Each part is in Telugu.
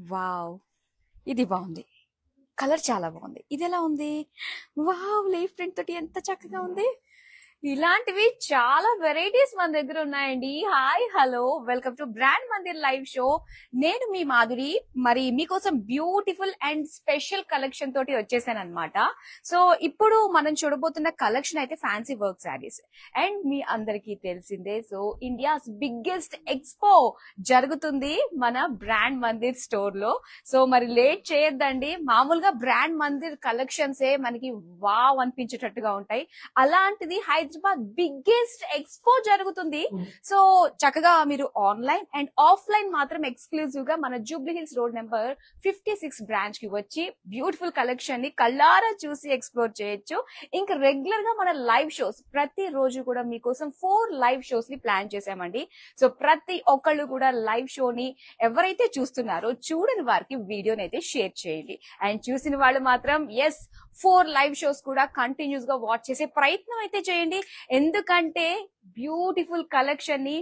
వావ్! ఇది బాగుంది. కలర్ చాలా బాగుంది. ఇది ఎలా ఉంది? వావ్! లీఫ్ ప్రింట్ తోటి ఎంత చక్కగా ఉంది. ఇలాంటివి చాలా వెరైటీస్ మన దగ్గర ఉన్నాయండి. Hi hello welcome to brand Mandir live show. నేను మీ మాధురి. మరి మీకోసం బ్యూటిఫుల్ అండ్ స్పెషల్ కలెక్షన్ తోటి వచ్చేసాను అనమాట. సో ఇప్పుడు మనం చూడబోతున్న కలెక్షన్ అయితే ఫ్యాన్సీ వర్క్ శారీస్. అండ్ మీ అందరికీ తెలిసిందే, సో ఇండియాస్ బిగ్గెస్ట్ ఎక్స్పో జరుగుతుంది మన బ్రాండ్ మందిర్ స్టోర్ లో. సో మరి లేట్ చేయొద్దండి. మామూలుగా బ్రాండ్ మందిర్ కలెక్షన్స్ ఏ మనకి వావ్ అనిపించేటట్టుగా ఉంటాయి. అలాంటిది హైదరాబాద్ బిగ్గెస్ట్ ఎక్స్పో జరుగుతుంది. సో చక్కగా మీరు ఆన్లైన్ అండ్ ఆఫ్లైన్ మాత్రం ఎక్స్క్లూజివ్ గా మన Jubilee Hills road number 56 branch కి వచ్చి బ్యూటిఫుల్ కలెక్షన్ ని కళ్ళారా చూసి ఎక్స్ప్లోర్ చేయొచ్చు. ఇంకా రెగ్యులర్ గా మన లైవ్ షోస్ ప్రతి రోజు కూడా మీకోసం 4 లైవ్ షోస్ ని ప్లాన్ చేసామండి. సో ప్రతి ఒక్కళ్ళు కూడా లైవ్ షోని ఎవరైతే చూస్తున్నారో చూడని వారికి వీడియోని అయితే షేర్ చేయండి. అండ్ చూసిన వాళ్ళు మాత్రం 4 లైవ్ షోస్ కూడా కంటిన్యూస్ గా వాచ్ చేసే ప్రయత్నం అయితే చేయండి. ఎందుకంటే బ్యూటిఫుల్ కలెక్షన్ ని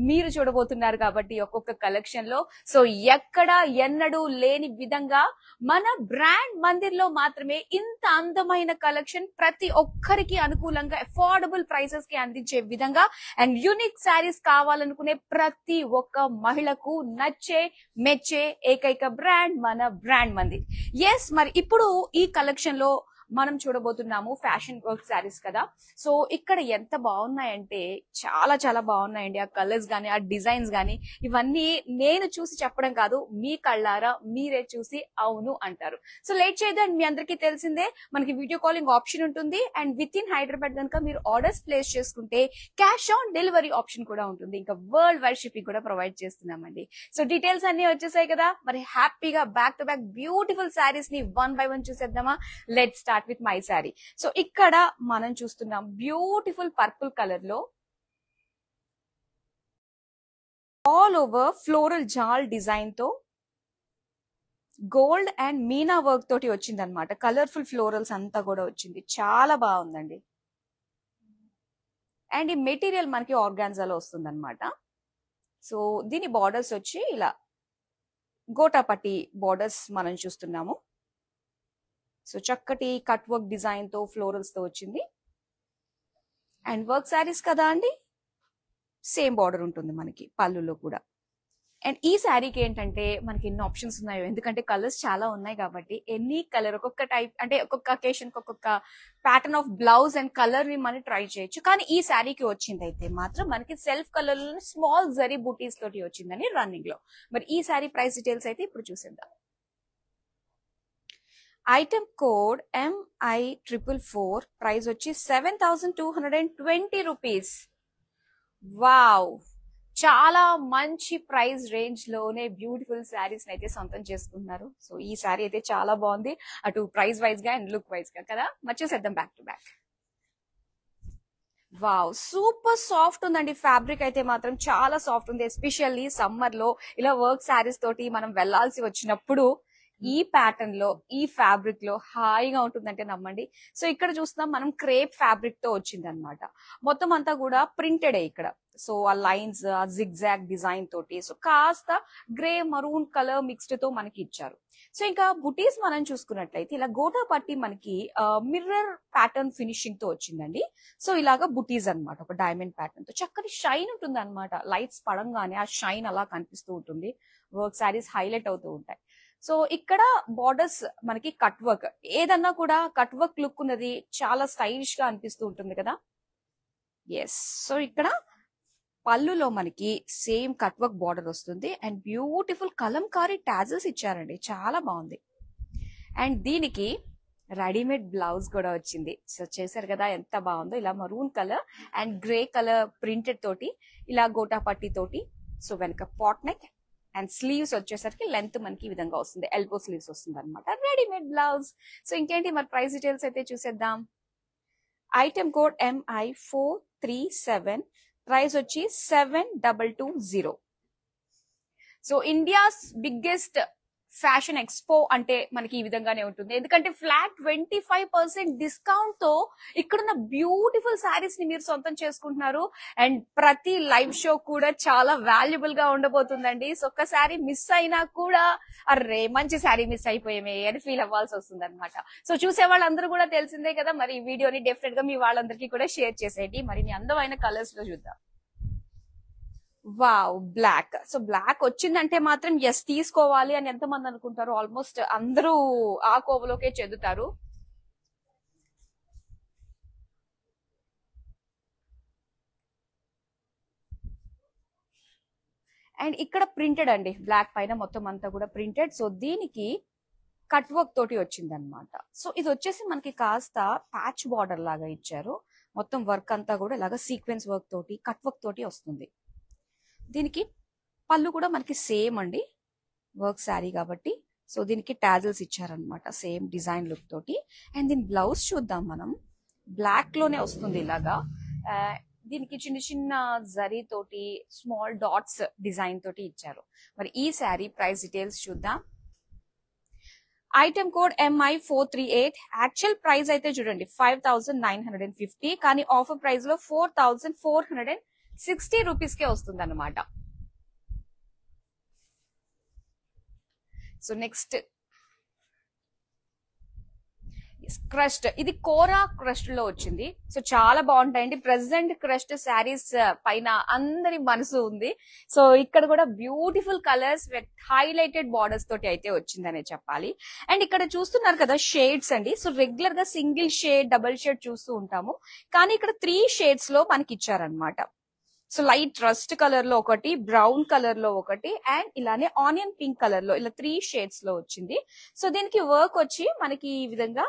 మీరు చూడబోతున్నారు కాబట్టి ఒక్కొక్క కలెక్షన్ లో సో ఎక్కడ ఎన్నడూ లేని విధంగా మన బ్రాండ్ మందిర్ లో మాత్రమే ఇంత అందమైన కలెక్షన్ ప్రతి ఒక్కరికి అనుకూలంగా అఫోర్డబుల్ ప్రైసెస్ కి అందించే విధంగా అండ్ యూనిక్ శారీస్ కావాలనుకునే ప్రతి ఒక్క మహిళకు నచ్చే మెచ్చే ఏకైక బ్రాండ్ మన బ్రాండ్ మందిర్. మరి ఇప్పుడు ఈ కలెక్షన్ లో మనం చూడబోతున్నాము ఫ్యాషన్ వర్క్ శారీస్ కదా. సో ఇక్కడ ఎంత బాగున్నాయంటే చాలా చాలా బాగున్నాయండి. ఆ కలర్స్ గానీ ఆ డిజైన్స్ గానీ ఇవన్నీ నేను చూసి చెప్పడం కాదు, మీ కళ్ళారా మీరే చూసి అవును అంటారు. సో లేట్ చేయదండి, మీ అందరికీ తెలిసిందే మనకి వీడియో కాలింగ్ ఆప్షన్ ఉంటుంది. అండ్ విత్ ఇన్ హైదరాబాద్ కనుక మీరు ఆర్డర్స్ ప్లేస్ చేసుకుంటే క్యాష్ ఆన్ డెలివరీ ఆప్షన్ కూడా ఉంటుంది. ఇంకా వరల్డ్ వైడ్ షిప్పింగ్ కూడా ప్రొవైడ్ చేస్తున్నామండి. సో డీటెయిల్స్ అన్ని వచ్చేసాయి కదా. మరి హ్యాపీగా back to back beautiful saris ని 1 by 1 చూసేద్దామా? Let start with my sari. So ఇక్కడ మనం చూస్తున్నాం బ్యూటిఫుల్ పర్పుల్ కలర్ లో ఆల్ ఓవర్ ఫ్లోరల్ జాల్ డిజైన్ తో గోల్డ్ అండ్ మీనా వర్క్ తోటి వచ్చింది అనమాట. కలర్ఫుల్ ఫ్లోరల్స్ అంతా కూడా వచ్చింది, చాలా బాగుందండి. అండ్ ఈ మెటీరియల్ మనకి ఆర్గాన్జాలో వస్తుంది అనమాట. సో దీని బార్డర్స్ వచ్చి ఇలా గోటాపట్టి బార్డర్స్ మనం చూస్తున్నాము. సో చక్కటి కట్ వర్క్ డిజైన్ తో ఫ్లోరల్స్ తో వచ్చింది. అండ్ వర్క్ శారీస్ కదా అండి, సేమ్ బార్డర్ ఉంటుంది మనకి పళ్ళులో కూడా. అండ్ ఈ శారీకి ఏంటంటే మనకి ఎన్ని ఆప్షన్స్ ఉన్నాయో, ఎందుకంటే కలర్స్ చాలా ఉన్నాయి కాబట్టి ఎనీ కలర్ ఒక్కొక్క టైప్ అంటే ఒక్కొక్క అకేషన్ ఒక్కొక్క pattern of blouse and colour ని మనం ట్రై చేయొచ్చు. కానీ ఈ శారీకి వచ్చింది అయితే మాత్రం మనకి సెల్ఫ్ కలర్ లో స్మాల్ జరీ బూటీస్ తోటి వచ్చిందని రన్నింగ్ లో. మరి ఈ శారీ ప్రైస్ డీటెయిల్స్ అయితే ఇప్పుడు చూసేద్దాం. ఐటమ్ కోడ్ MI444, ప్రైస్ వచ్చి 7220 రూపీస్. వావ్, చాలా మంచి ప్రైస్ రేంజ్ లోనే బ్యూటిఫుల్ శారీస్ అయితే సొంతం చేసుకుంటున్నారు. సో ఈ శారీ అయితే చాలా బాగుంది, అటు ప్రైస్ వైజ్ గా అండ్ లుక్ వైజ్ గా కదా. వచ్చేసేద్దాం back to back. Wow, super soft ఉందండి. ఫ్యాబ్రిక్ అయితే మాత్రం చాలా సాఫ్ట్ ఉంది. ఎస్పెషల్లీ సమ్మర్ లో ఇలా వర్క్ శారీస్ తోటి మనం వెళ్లాల్సి వచ్చినప్పుడు ఈ ప్యాటర్న్ లో ఈ ఫ్యాబ్రిక్ లో హాయిగా ఉంటుందంటే నమ్మండి. సో ఇక్కడ చూస్తున్నాం మనం క్రేప్ ఫ్యాబ్రిక్ తో వచ్చింది అనమాట. మొత్తం అంతా కూడా ప్రింటెడ్ ఇక్కడ. సో ఆ లైన్స్ ఆ జిగ్జాగ్ డిజైన్ తోటి సో కాస్త గ్రే మరూన్ కలర్ మిక్స్డ్ తో మనకి ఇచ్చారు. సో ఇంకా బుటీస్ మనం చూసుకున్నట్లయితే ఇలా గోటా పట్టి మనకి మిర్రర్ ప్యాటర్న్ ఫినిషింగ్ తో వచ్చిందండి. సో ఇలాగా బుటీస్ అనమాట, ఒక డైమండ్ ప్యాటర్న్ తో చక్కటి షైన్ ఉంటుంది అనమాట. లైట్స్ పడంగానే ఆ షైన్ అలా కనిపిస్తూ ఉంటుంది. వర్క్ శారీస్ హైలైట్ అవుతూ ఉంటాయి. సో ఇక్కడ బార్డర్స్ మనకి కట్ వర్క్, ఏదన్నా కూడా కట్ వర్క్ లుక్ ఉన్నది చాలా స్టైలిష్ గా అనిపిస్తూ ఉంటుంది కదా. సో ఇక్కడ పళ్ళులో మనకి సేమ్ కట్ వర్క్ బార్డర్ వస్తుంది అండ్ బ్యూటిఫుల్ కలంకారీ టాజల్స్ ఇచ్చారండి, చాలా బాగుంది. అండ్ దీనికి రెడీమేడ్ బ్లౌజ్ కూడా వచ్చింది. సో చేశారు కదా ఎంత బాగుందో, ఇలా maroon colour and grey colour printed తోటి ఇలా గోటా పట్టి తోటి. సో వెనక పాట్ నెక్ అండ్ స్లీవ్స్ వచ్చేసరికి లెంత్ మనకి ఈ విధంగా వస్తుంది, ఎల్బో స్లీవ్స్ వస్తుంది అనమాట. Readymade blouse. సో ఇంకేంటి మరి ప్రైస్ డీటెయిల్స్ అయితే చూసేద్దాం. ఐటమ్ కోడ్ MI437, ప్రైస్ వచ్చి 7220. So India's biggest fashion expo అంటే మనకి ఈ విధంగానే ఉంటుంది. ఎందుకంటే ఫ్లాట్ 25% డిస్కౌంట్ తో ఇక్కడున్న బ్యూటిఫుల్ శారీస్ ని మీరు సొంతం చేసుకుంటున్నారు. అండ్ ప్రతి లైవ్ షో కూడా చాలా వాల్యుబుల్ గా ఉండబోతుందండి. సో ఒక్క శారీ మిస్ అయినా కూడా అర్రే మంచి శారీ మిస్ అయిపోయామే అని ఫీల్ అవ్వాల్సి వస్తుంది అనమాట. సో చూసే వాళ్ళందరూ కూడా తెలిసిందే కదా, మరి ఈ వీడియోని డెఫినెట్ గా మీ వాళ్ళందరికీ కూడా షేర్ చేసేయండి. మరి అందమైన కలర్స్ లో చూద్దాం. Wow, black. సో బ్లాక్ వచ్చిందంటే మాత్రం ఎస్ తీసుకోవాలి అని ఎంతమంది అనుకుంటారు? ఆల్మోస్ట్ అందరూ ఆ కోవలోకే చెందుతారు. అండ్ ఇక్కడ ప్రింటెడ్ అండి, బ్లాక్ పైన మొత్తం అంతా కూడా ప్రింటెడ్. సో దీనికి కట్ వర్క్ తోటి వచ్చింది అనమాట. సో ఇది వచ్చేసి మనకి కాస్త ప్యాచ్ బార్డర్ లాగా ఇచ్చారు. మొత్తం వర్క్ అంతా కూడా ఇలాగా సీక్వెన్స్ వర్క్ తోటి కట్ వర్క్ తోటి వస్తుంది. దీనికి పళ్ళు కూడా మనకి సేమ్ అండి, వర్క్ శారీ కాబట్టి. సో దీనికి టాజల్స్ ఇచ్చారనమాట సేమ్ డిజైన్ లుక్ తోటి. అండ్ దీని బ్లౌజ్ చూద్దాం మనం. బ్లాక్ లోనే వస్తుంది ఇలాగా. దీనికి చిన్న చిన్న జరీ తోటి స్మాల్ డాట్స్ డిజైన్ తోటి ఇచ్చారు. మరి ఈ శారీ ప్రైస్ డీటెయిల్స్ చూద్దాం. Item code MI438. Actual price అయితే చూడండి 5950, కానీ ఆఫర్ ప్రైస్ లో 4460 రూపీస్ కే వస్తుంది అనమాట. So next crust. ఇది కోరా క్రస్ట్ లో వచ్చింది. సో చాలా బాగుంటాయండి. ప్రెసెంట్ క్రస్ట్ శారీస్ పైన అందరి మనసు ఉంది. సో ఇక్కడ కూడా beautiful colours with highlighted borders తోటి అయితే వచ్చిందనే చెప్పాలి. అండ్ ఇక్కడ చూస్తున్నారు కదా షేడ్స్ అండి. సో రెగ్యులర్ గా సింగిల్ షేడ్, డబుల్ షేడ్ చూస్తూ ఉంటాము, కానీ ఇక్కడ 3 షేడ్స్ లో మనకి ఇచ్చారనమాట. సో లైట్ రస్ట్ కలర్ లో ఒకటి, బ్రౌన్ కలర్ లో ఒకటి, అండ్ ఇలానే ఆనియన్ పింక్ కలర్ లో, ఇలా 3 షేడ్స్ లో వచ్చింది. సో దీనికి వర్క్ వచ్చి మనకి ఈ విధంగా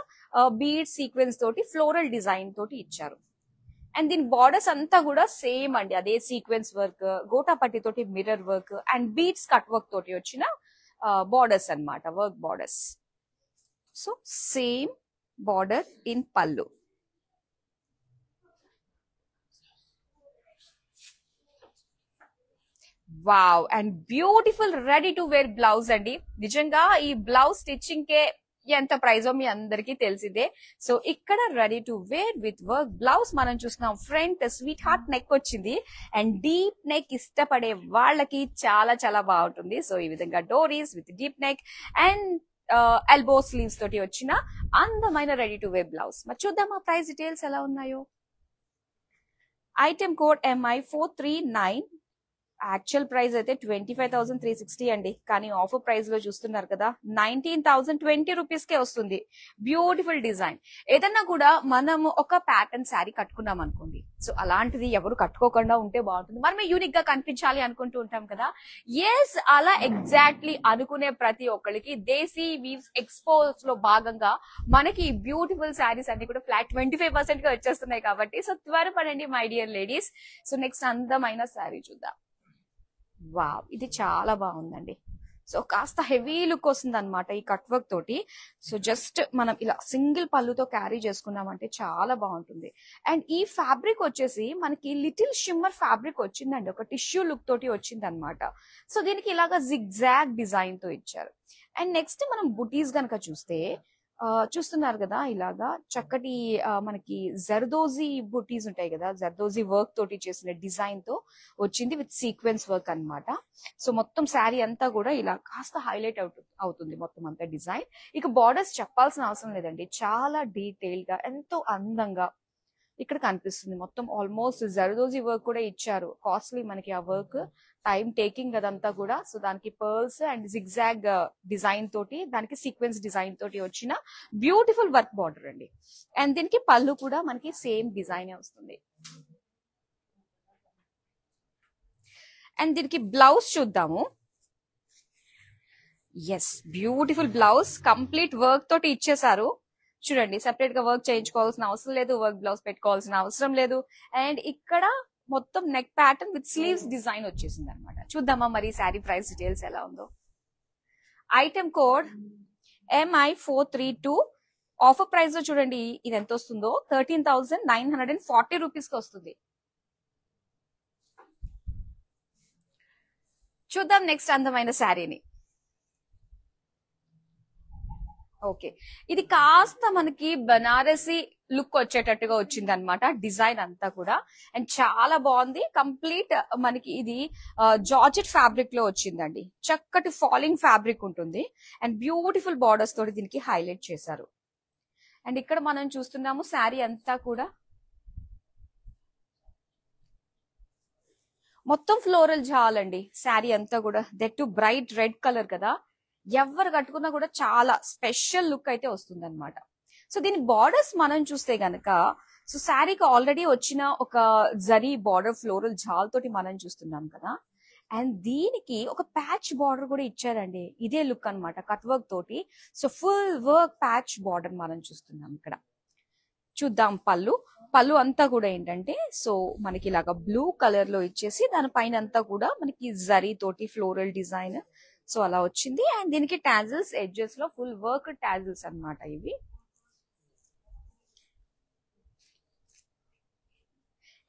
బీడ్ సీక్వెన్స్ తోటి ఫ్లోరల్ డిజైన్ తోటి ఇచ్చారు. అండ్ దీని బార్డర్స్ అంతా కూడా సేమ్ అండి, అదే సీక్వెన్స్ వర్క్, గోటాపట్టి తోటి mirror work and beads cut work తోటి వచ్చిన బార్డర్స్ అన్నమాట, work borders. So same border in pallu. Wow, and beautiful ready to wear blouse అండి. నిజంగా ఈ బ్లౌజ్ స్టిచ్చింగ్ కే ఎంత ప్రైజో మీ అందరికీ తెలిసిందే. సో ఇక్కడ ready to wear with work blouse మనం చూస్తున్నాం. ఫ్రంట్ స్వీట్ హార్ట్ నెక్ వచ్చింది, అండ్ డీప్ నెక్ ఇష్టపడే వాళ్ళకి చాలా చాలా బాగుంటుంది. సో ఈ విధంగా doris with deep neck and elbow sleeves తోటి వచ్చిన అందమైన రెడీ టు వేర్ బ్లౌజ్. మరి చూద్దాం ఆ ప్రైస్ డీటెయిల్స్ ఎలా ఉన్నాయో. Item code MI439. Actual price అయితే 25,360 అండి, కానీ ఆఫర్ ప్రైస్ లో చూస్తున్నారు కదా 19,020 రూపీస్ కే వస్తుంది. Beautiful design. ఏదన్నా కూడా మనం ఒక ప్యాటర్న్ శారీ కట్టుకున్నాం అనుకోండి, సో అలాంటిది ఎవరు కట్టుకోకుండా ఉంటే బాగుంటుంది. మనమే యూనిక్ గా కనిపించాలి అనుకుంటూ ఉంటాం కదా. ఎస్, అలా ఎగ్జాక్ట్లీ అనుకునే ప్రతి ఒక్కరికి దేశీ వీవ్స్ ఎక్స్పోస్ లో భాగంగా మనకి బ్యూటిఫుల్ శారీస్ అన్ని కూడా ఫ్లాట్ 25% గా వచ్చేస్తున్నాయి కాబట్టి సో త్వరపడండి my dear ladies. So next అందమైన శారీ చూద్దాం. వావ్, ఇది చాలా బాగుందండి. సో కాస్త హెవీ లుక్ వస్తుంది అనమాట ఈ కట్ వర్క్ తోటి. సో జస్ట్ మనం ఇలా సింగిల్ పళ్ళుతో క్యారీ చేసుకున్నామంటే చాలా బాగుంటుంది. అండ్ ఈ ఫ్యాబ్రిక్ వచ్చేసి మనకి లిటిల్ షిమ్మర్ ఫ్యాబ్రిక్ వచ్చిందండి, ఒక టిష్యూ లుక్ తోటి వచ్చింది అనమాట. సో దీనికి ఇలాగా జిగ్జాగ్ డిజైన్ తో ఇచ్చారు. అండ్ నెక్స్ట్ మనం బుటీస్ గనక చూస్తే చూస్తున్నారు కదా, ఇలాగా చక్కటి మనకి జర్దోజీ బుటీస్ ఉంటాయి కదా, జర్దోజీ వర్క్ తోటి చేసిన డిజైన్ తో వచ్చింది విత్ సీక్వెన్స్ వర్క్ అన్నమాట. సో మొత్తం శారీ అంతా కూడా ఇలా కాస్త హైలైట్ అవుతుంది మొత్తం అంతా డిజైన్. ఇక బార్డర్స్ చెప్పాల్సిన అవసరం లేదండి, చాలా డీటెయిల్ గా ఎంతో అందంగా ఇక్కడ కనిపిస్తుంది. మొత్తం ఆల్మోస్ట్ జర్దోజీ వర్క్ కూడా ఇచ్చారు. కాస్ట్లీ మనకి ఆ వర్క్, టైం టేకింగ్ అదంతా కూడా. సో దానికి పర్ల్స్ అండ్ జిగ్జాగ్ డిజైన్ తోటి, దానికి సీక్వెన్స్ డిజైన్ తోటి వచ్చిన బ్యూటిఫుల్ వర్క్ బార్డర్ అండి. అండ్ దీనికి పళ్ళు కూడా మనకి సేమ్ డిజైన్ వస్తుంది. అండ్ దీనికి బ్లౌజ్ చూద్దాము. Yes, beautiful blouse, complete work తోటి ఇచ్చేసారు. చూడండి, సెపరేట్ గా వర్క్ చేయించుకోవాల్సిన అవసరం లేదు, వర్క్ బ్లౌజ్ పెట్టుకోవాల్సిన అవసరం లేదు. అండ్ ఇక్కడ మొత్తం neck pattern with sleeves design వచ్చేసింది అనమాట. చూద్దామా మరి శారీ ప్రైస్ డీటెయిల్స్ ఎలా ఉందో. Item code MI432. Offer price లో చూడండి ఇది ఎంత వస్తుందో, 13,940 రూపీస్ కి వస్తుంది. చూద్దాం నెక్స్ట్ అందమైన శారీని. ఓకే, ఇది కాస్త మనకి బనారసి లుక్ వచ్చేటట్టుగా వచ్చింది అనమాట డిజైన్ అంతా కూడా. అండ్ చాలా బాగుంది. కంప్లీట్ మనకి ఇది జార్జెట్ ఫ్యాబ్రిక్ లో వచ్చిందండి. చక్కటి ఫాలింగ్ ఫ్యాబ్రిక్ ఉంటుంది అండ్ బ్యూటిఫుల్ బార్డర్స్ తోటి దీనికి హైలైట్ చేశారు. అండ్ ఇక్కడ మనం చూస్తున్నాము శారీ అంతా కూడా మొత్తం ఫ్లోరల్ జాల్ అండి. శారీ అంతా కూడా that to bright red colour కదా, ఎవరు కట్టుకున్నా కూడా చాలా స్పెషల్ లుక్ అయితే వస్తుంది అనమాట. సో దీని బార్డర్స్ మనం చూస్తే గనక, సో శారీకి ఆల్రెడీ వచ్చిన ఒక జరీ బార్డర్ ఫ్లోరల్ జాల్ తోటి మనం చూస్తున్నాం కదా, అండ్ దీనికి ఒక ప్యాచ్ బార్డర్ కూడా ఇచ్చారండి. ఇదే లుక్ అనమాట కట్ వర్క్ తోటి. So full work patch border మనం చూస్తున్నాం ఇక్కడ. చూద్దాం పళ్ళు అంతా కూడా ఏంటంటే, సో మనకి ఇలాగా బ్లూ కలర్ లో ఇచ్చేసి దానిపైన అంతా కూడా మనకి జరీ తోటి ఫ్లోరల్ డిజైన్ సో అలా వచ్చింది. అండ్ దీనికి టాజిల్స్ ఎడ్జెస్ లో ఫుల్ వర్క్ టాజిల్స్ అన్నమాట ఇవి.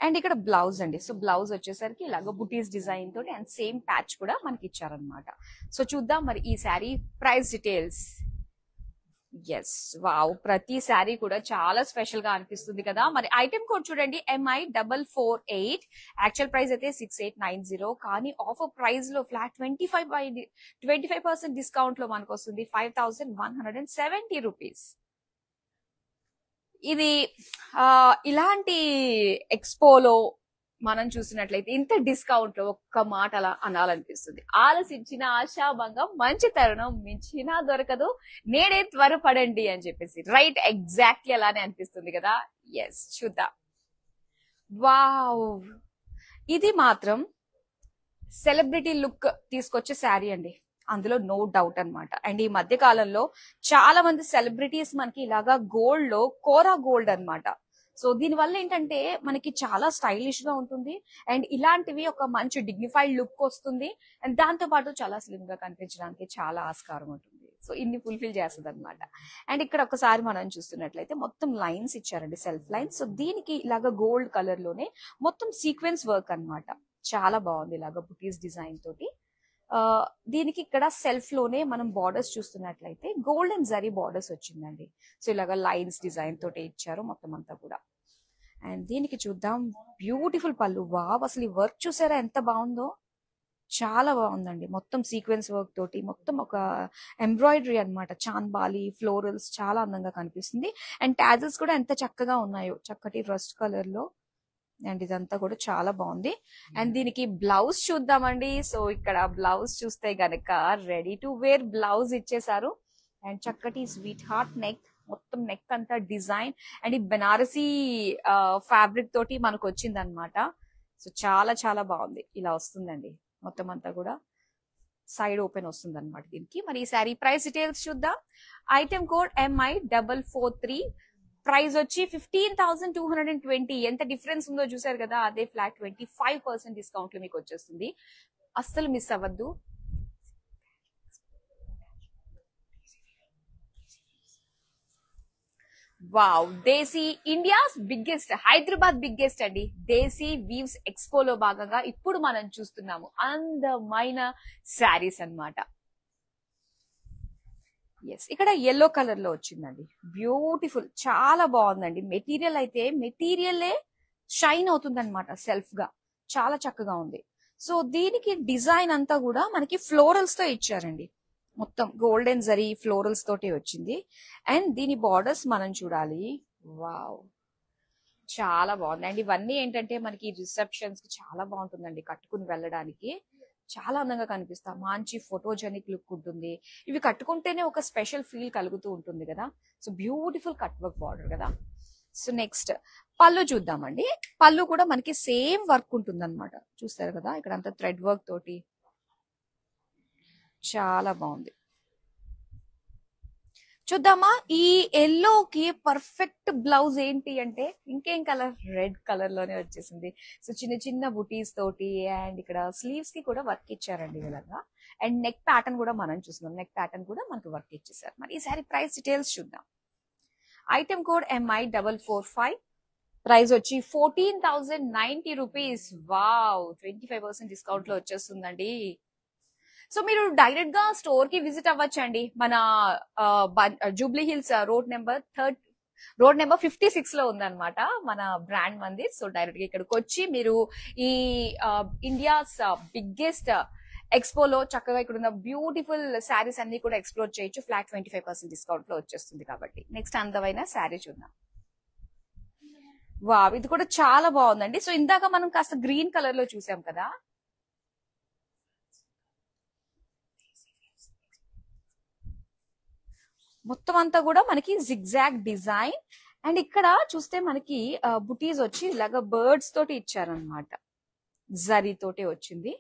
అండ్ ఇక్కడ బ్లౌజ్ అండి. సో బ్లౌజ్ వచ్చేసరికి ఇలాగ బుటీస్ డిజైన్ తోటి అండ్ సేమ్ ప్యాచ్ కూడా మనకి ఇచ్చారనమాట. సో చూద్దాం మరి ఈ sari price details. Yes, wow, ప్రతి శారీ కూడా చాలా స్పెషల్ గా అనిపిస్తుంది కదా. మరి ఐటమ్ కోడ్ చూడండి, MI448. యాక్చువల్ ప్రైస్ అయితే 6890, కానీ ఆఫర్ ప్రైస్ లో ఫ్లాట్ 25% డిస్కౌంట్ లో మనకు వస్తుంది 5170 రూపీస్. ఇది ఇలాంటి ఎక్స్పోలో మనం చూసినట్లయితే ఇంత డిస్కౌంట్ లో ఒక్క మాట అలా అనాలనిపిస్తుంది. ఆలసించిన ఆశాభంగం, మంచి తరుణం మించినా దొరకదు, నేడే త్వరపడండి అని చెప్పేసి. రైట్, ఎగ్జాక్ట్లీ అలానే అనిపిస్తుంది కదా. ఎస్, చూద్దాం. వావ్, ఇది మాత్రం సెలబ్రిటీ లుక్ తీసుకొచ్చే శారీ అండి, అందులో నో డౌట్ అన్నమాట. అండ్ ఈ మధ్య కాలంలో చాలా మంది సెలబ్రిటీస్ మనకి ఇలాగా గోల్డ్ లో కోరా గోల్డ్ అన్నమాట. సో దీని వల్ల ఏంటంటే మనకి చాలా స్టైలిష్ గా ఉంటుంది అండ్ ఇలాంటివి ఒక మంచి డిగ్నిఫైడ్ లుక్ వస్తుంది. అండ్ దాంతో పాటు చాలా స్లిమ్ గా కనిపించడానికి చాలా ఆస్కారం ఉంటుంది. సో ఇన్ని ఫుల్ఫిల్ చేస్తుంది అనమాట. అండ్ ఇక్కడ ఒకసారి మనం చూస్తున్నట్లయితే మొత్తం లైన్స్ ఇచ్చారండి, సెల్ఫ్ లైన్స్. సో దీనికి ఇలాగా గోల్డ్ కలర్ లోనే మొత్తం సీక్వెన్స్ వర్క్ అన్నమాట. చాలా బాగుంది ఇలాగా బుటీస్ డిజైన్ తోటి. దీనికి ఇక్కడ సెల్ఫ్ లోనే మనం బార్డర్స్ చూస్తున్నట్లయితే గోల్డెన్ జరీ బార్డర్స్ వచ్చిందండి. సో ఇలాగా లైన్స్ డిజైన్ తోటి ఇచ్చారు మొత్తం అంతా కూడా. అండ్ దీనికి చూద్దాం, బ్యూటిఫుల్ పళ్ళు. వావ్, అసలు ఈ వర్క్ చూసారా ఎంత బాగుందో, చాలా బాగుందండి. మొత్తం సీక్వెన్స్ వర్క్ తోటి మొత్తం ఒక ఎంబ్రాయిడరీ అన్నమాట. చాన్బాలి ఫ్లోరల్స్ చాలా అందంగా కనిపిస్తుంది. అండ్ టాజిల్స్ కూడా ఎంత చక్కగా ఉన్నాయో, చక్కటి రస్ట్ కలర్ లో. అండ్ ఇదంతా కూడా చాలా బాగుంది. అండ్ దీనికి బ్లౌజ్ చూద్దామండి. సో ఇక్కడ బ్లౌజ్ చూస్తే గనక రెడీ టు వేర్ బ్లౌజ్ ఇచ్చేసారు. అండ్ చక్కటి స్వీట్ హార్ట్ నెక్, మొత్తం నెక్ అంతా డిజైన్ అండ్ ఈ బెనారసీ ఫ్యాబ్రిక్ తోటి మనకు వచ్చింది అనమాట. సో చాలా చాలా బాగుంది. ఇలా వస్తుందండి మొత్తం అంతా కూడా, సైడ్ ఓపెన్ వస్తుంది అనమాట దీనికి. మరి ఈ శారీ ప్రైస్ డీటెయిల్స్ చూద్దాం. Item code MI443. ప్రైస్ వచ్చి 15,220. ఎంత డిఫరెన్స్ ఉందో చూసారు కదా, అదే ఫ్లాట్ 25% డిస్కౌంట్ లో మీకు వచ్చేస్తుంది. అస్సలు మిస్ అవ్వద్దు. వావ్, దేశీ ఇండియాస్ బిగ్గెస్ట్, హైదరాబాద్ బిగ్గెస్ట్ అండి. దేశీ వీవ్స్ ఎక్స్పోలో భాగంగా ఇప్పుడు మనం చూస్తున్నాము అందమైన శారీస్ అన్నమాట. ఎస్, ఇక్కడ ఎల్లో కలర్ లో వచ్చిందండి. బ్యూటిఫుల్, చాలా బాగుందండి. మెటీరియల్ అయితే మెటీరియలే షైన్ అవుతుంది అనమాట సెల్ఫ్ గా, చాలా చక్కగా ఉంది. సో దీనికి డిజైన్ అంతా కూడా మనకి ఫ్లోరల్స్ తో ఇచ్చారండి. మొత్తం గోల్డెన్ జరీ ఫ్లోరల్స్ తోటి వచ్చింది. అండ్ దీని బార్డర్స్ మనం చూడాలి. వావ్, చాలా బాగుంది. అండ్ ఇవన్నీ ఏంటంటే మనకి రిసెప్షన్స్ కి చాలా బాగుంటుందండి, కట్టుకుని వెళ్ళడానికి చాలా అందంగా కనిపిస్తా. మంచి ఫోటోజెనిక్ లుక్ ఉంటుంది. ఇవి కట్టుకుంటేనే ఒక స్పెషల్ ఫీల్ కలుగుతూ ఉంటుంది కదా. So beautiful cut work border కదా. సో నెక్స్ట్ పళ్ళు చూద్దామండి. పళ్ళు కూడా మనకి సేమ్ వర్క్ ఉంటుంది అనమాట. చూస్తారు కదా, ఇక్కడ అంతా థ్రెడ్ వర్క్ తోటి చాలా బాగుంది. చూద్దామా, ఈ ఎల్లోకి పర్ఫెక్ట్ బ్లౌజ్ ఏంటి అంటే ఇంకేం కలర్, రెడ్ కలర్ లోనే వచ్చేసింది. సో చిన్న చిన్న బుటీస్ తోటి అండ్ ఇక్కడ స్లీవ్స్ కి కూడా వర్క్ ఇచ్చారండి ఇలాగా. అండ్ నెక్ ప్యాటర్న్ కూడా మనం చూస్తున్నాం, నెక్ ప్యాటర్న్ కూడా మనకి వర్క్ ఇచ్చేసారు. మరి ఈసారి ప్రైస్ డీటెయిల్స్ చూద్దాం. Item code MI445. ప్రైస్ వచ్చి 14,090 రూపీస్. వావ్, 25% డిస్కౌంట్ లో వచ్చేస్తుందండి. సో మీరు డైరెక్ట్ గా స్టోర్ కి విజిట్ అవ్వచ్చండి. మన జూబ్లీ హిల్స్ రోడ్ నెంబర్ 56 లో ఉందన్నమాట మన బ్రాండ్ మందిర్. సో డైరెక్ట్ గా ఇక్కడికి వచ్చి మీరు ఈ ఇండియాస్ బిగ్గెస్ట్ ఎక్స్పోలో చక్కగా ఇక్కడ ఉన్న బ్యూటిఫుల్ శారీస్ అన్ని కూడా ఎక్స్ప్లోర్ చేయొచ్చు. ఫ్లాట్ 25% డిస్కౌంట్ లో వచ్చేస్తుంది కాబట్టి. నెక్స్ట్ అందమైన శారీ చూద్దాం. వావ్, ఇది కూడా చాలా బాగుందండి. సో ఇందాక మనం కాస్త గ్రీన్ కలర్ లో చూసాం కదా, మొత్తం అంతా కూడా మనకి జిగ్జాగ్ డిజైన్. అండ్ ఇక్కడ చూస్తే మనకి బుటీస్ వచ్చి ఇలాగా బర్డ్స్ తోటి ఇచ్చారనమాట, జరీ తోటి వచ్చింది.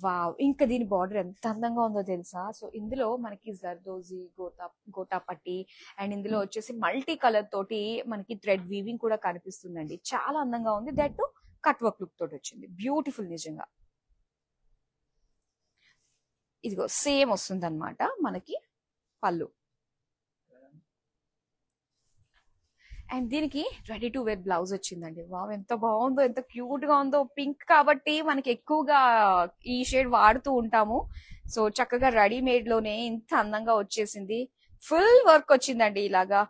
వావ్, ఇంకా దీని బార్డర్ ఎంత అందంగా ఉందో తెలుసా. సో ఇందులో మనకి జర్దోజీ, గోటాపట్టి అండ్ ఇందులో వచ్చేసి మల్టీ కలర్ తోటి మనకి థ్రెడ్ వీవింగ్ కూడా కనిపిస్తుందండి. చాలా అందంగా ఉంది. దట్ కట్ వర్క్ లుక్ తోటి వచ్చింది. బ్యూటిఫుల్ నిజంగా. ఇదిగో సేమ్ వస్తుంది అనమాట మనకి పళ్ళు. అండ్ దీనికి రెడీ టు వేర్ బ్లౌజ్ వచ్చిందండి. వావ్, ఎంత బాగుందో, ఎంత క్యూట్ గా ఉందో. పింక్ కాబట్టి మనకి ఎక్కువగా ఈ షేడ్ వాడుతూ ఉంటాము. సో చక్కగా రెడీమేడ్ లోనే ఇంత అందంగా వచ్చేసింది. ఫుల్ వర్క్ వచ్చిందండి, ఇలాగా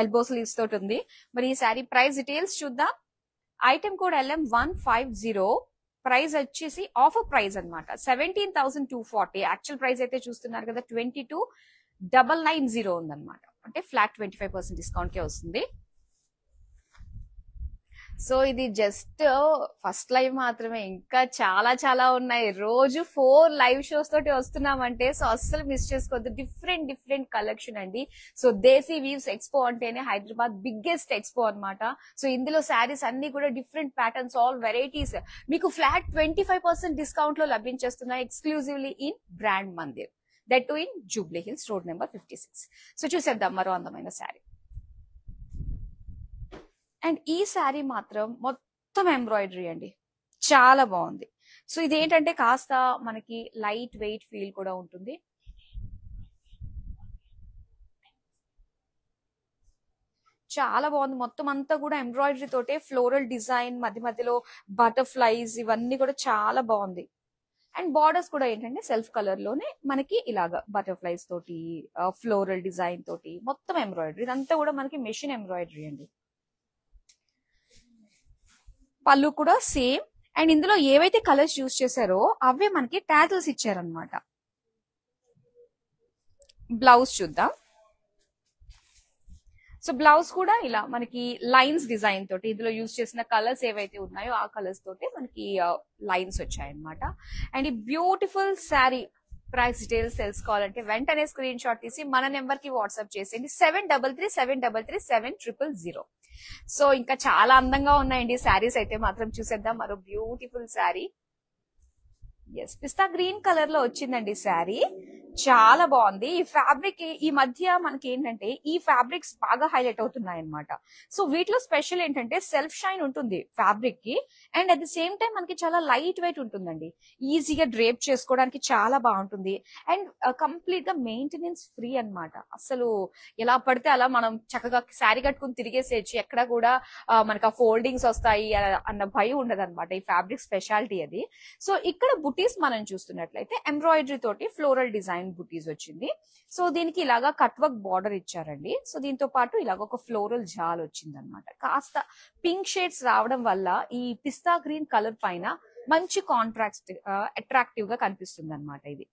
ఎల్బో స్లీవ్స్ తోటి ఉంది. మరి ఈ శారీ ప్రైస్ డీటెయిల్స్ చూద్దాం. Item code LM150. ప్రైస్ వచ్చేసి ఆఫర్ ప్రైస్ అనమాట 17,240. యాక్చువల్ ప్రైస్ అయితే చూస్తున్నారు కదా 22,990 ఉందన్నమాట. అంటే ఫ్లాట్ 25% డిస్కౌంట్ కే వస్తుంది. సో ఇది జస్ట్ ఫస్ట్ లైవ్ మాత్రమే, ఇంకా చాలా చాలా ఉన్నాయి. రోజు 4 లైవ్ షోస్ తోటి వస్తున్నామంటే సో అస్సలు మిస్ చేసుకోవద్దు. డిఫరెంట్ కలెక్షన్ అండి. సో దేశీ వీవ్స్ ఎక్స్పో అంటేనే హైదరాబాద్ బిగ్గెస్ట్ ఎక్స్పో అన్నమాట. సో ఇందులో శారీస్ అన్ని కూడా డిఫరెంట్ ప్యాటర్న్స్, ఆల్ వెరైటీస్ మీకు ఫ్లాట్ 25% డిస్కౌంట్ లో లభించేస్తున్నాయి. Exclusively in Brand Mandir, that too in Jubilee Hills, road number 56. So చూసేద్దాం మరో అందమైన శారీ. అండ్ ఈ శారీ మాత్రం మొత్తం ఎంబ్రాయిడరీ అండి, చాలా బాగుంది. సో ఇదేంటంటే కాస్త మనకి లైట్ వెయిట్ ఫీల్ కూడా ఉంటుంది. చాలా బాగుంది. మొత్తం అంతా కూడా ఎంబ్రాయిడరీ తోటే ఫ్లోరల్ డిజైన్, మధ్య మధ్యలో బటర్ఫ్లైస్, ఇవన్నీ కూడా చాలా బాగుంది. అండ్ బార్డర్స్ కూడా ఏంటంటే సెల్ఫ్ కలర్ లోనే మనకి ఇలాగా బటర్ఫ్లైస్ తోటి, ఫ్లోరల్ డిజైన్ తోటి మొత్తం ఎంబ్రాయిడరీ. ఇదంతా కూడా మనకి మెషిన్ ఎంబ్రాయిడరీ అండి. పళ్ళు కూడా సేమ్. అండ్ ఇందులో ఏవైతే కలర్స్ యూజ్ చేశారో అవే మనకి టాజిల్స్ ఇచ్చారనమాట. బ్లౌజ్ చూద్దాం. సో బ్లౌజ్ కూడా ఇలా మనకి లైన్స్ డిజైన్ తోటి, ఇందులో యూజ్ చేసిన కలర్స్ ఏవైతే ఉన్నాయో ఆ కలర్స్ తోటి మనకి లైన్స్ వచ్చాయన్నమాట. అండ్ ఈ బ్యూటిఫుల్ శారీ ప్రైస్ డీటెయిల్స్ తెలుసుకోవాలంటే వెంటనే స్క్రీన్ షాట్ తీసి మన నెంబర్ కి వాట్సాప్ చేసేయండి. 7337337000. సో ఇంకా చాలా అందంగా ఉన్నాయండి శారీస్ అయితే మాత్రం. చూసేద్దాం మరో బ్యూటిఫుల్ శారీ. ఎస్, పిస్తా గ్రీన్ కలర్ లో వచ్చిందండి శారీ. చాలా బాగుంది. ఈ ఫ్యాబ్రిక్ ఈ మధ్య మనకి ఏంటంటే ఈ ఫ్యాబ్రిక్స్ బాగా హైలైట్ అవుతున్నాయి అనమాట. సో వీటిలో స్పెషల్ ఏంటంటే సెల్ఫ్ షైన్ ఉంటుంది ఫ్యాబ్రిక్ కి. And at the same time మనకి చాలా లైట్ వెయిట్ ఉంటుందండి. ఈజీగా డ్రేప్ చేసుకోవడానికి చాలా బాగుంటుంది. అండ్ కంప్లీట్ గా మెయింటెనెన్స్ ఫ్రీ అన్నమాట. అసలు ఎలా పడితే అలా మనం చక్కగా శారీ కట్టుకుని తిరిగేసేయచ్చు. ఎక్కడ కూడా మనకి ఆ ఫోల్డింగ్స్ వస్తాయి అన్న భయం ఉండదు అనమాట. ఈ ఫ్యాబ్రిక్ స్పెషాలిటీ అది. సో ఇక్కడ బుటీస్ మనం చూస్తున్నట్లయితే ఎంబ్రాయిడరీ తోటి ఫ్లోరల్ డిజైన్ బుటీస్ వచ్చింది. సో దీనికి ఇలాగా కట్ వర్క్ బార్డర్ ఇచ్చారండి. సో దీంతో పాటు ఇలాగ ఒక ఫ్లోరల్ జాల్ వచ్చింది అనమాట. కాస్త పింక్ షేడ్స్ రావడం వల్ల ఈ పిస్తా గ్రీన్ కలర్ పైన మంచి కాంట్రాక్ట్ అట్రాక్టివ్ గా కనిపిస్తుంది అనమాట ఇది.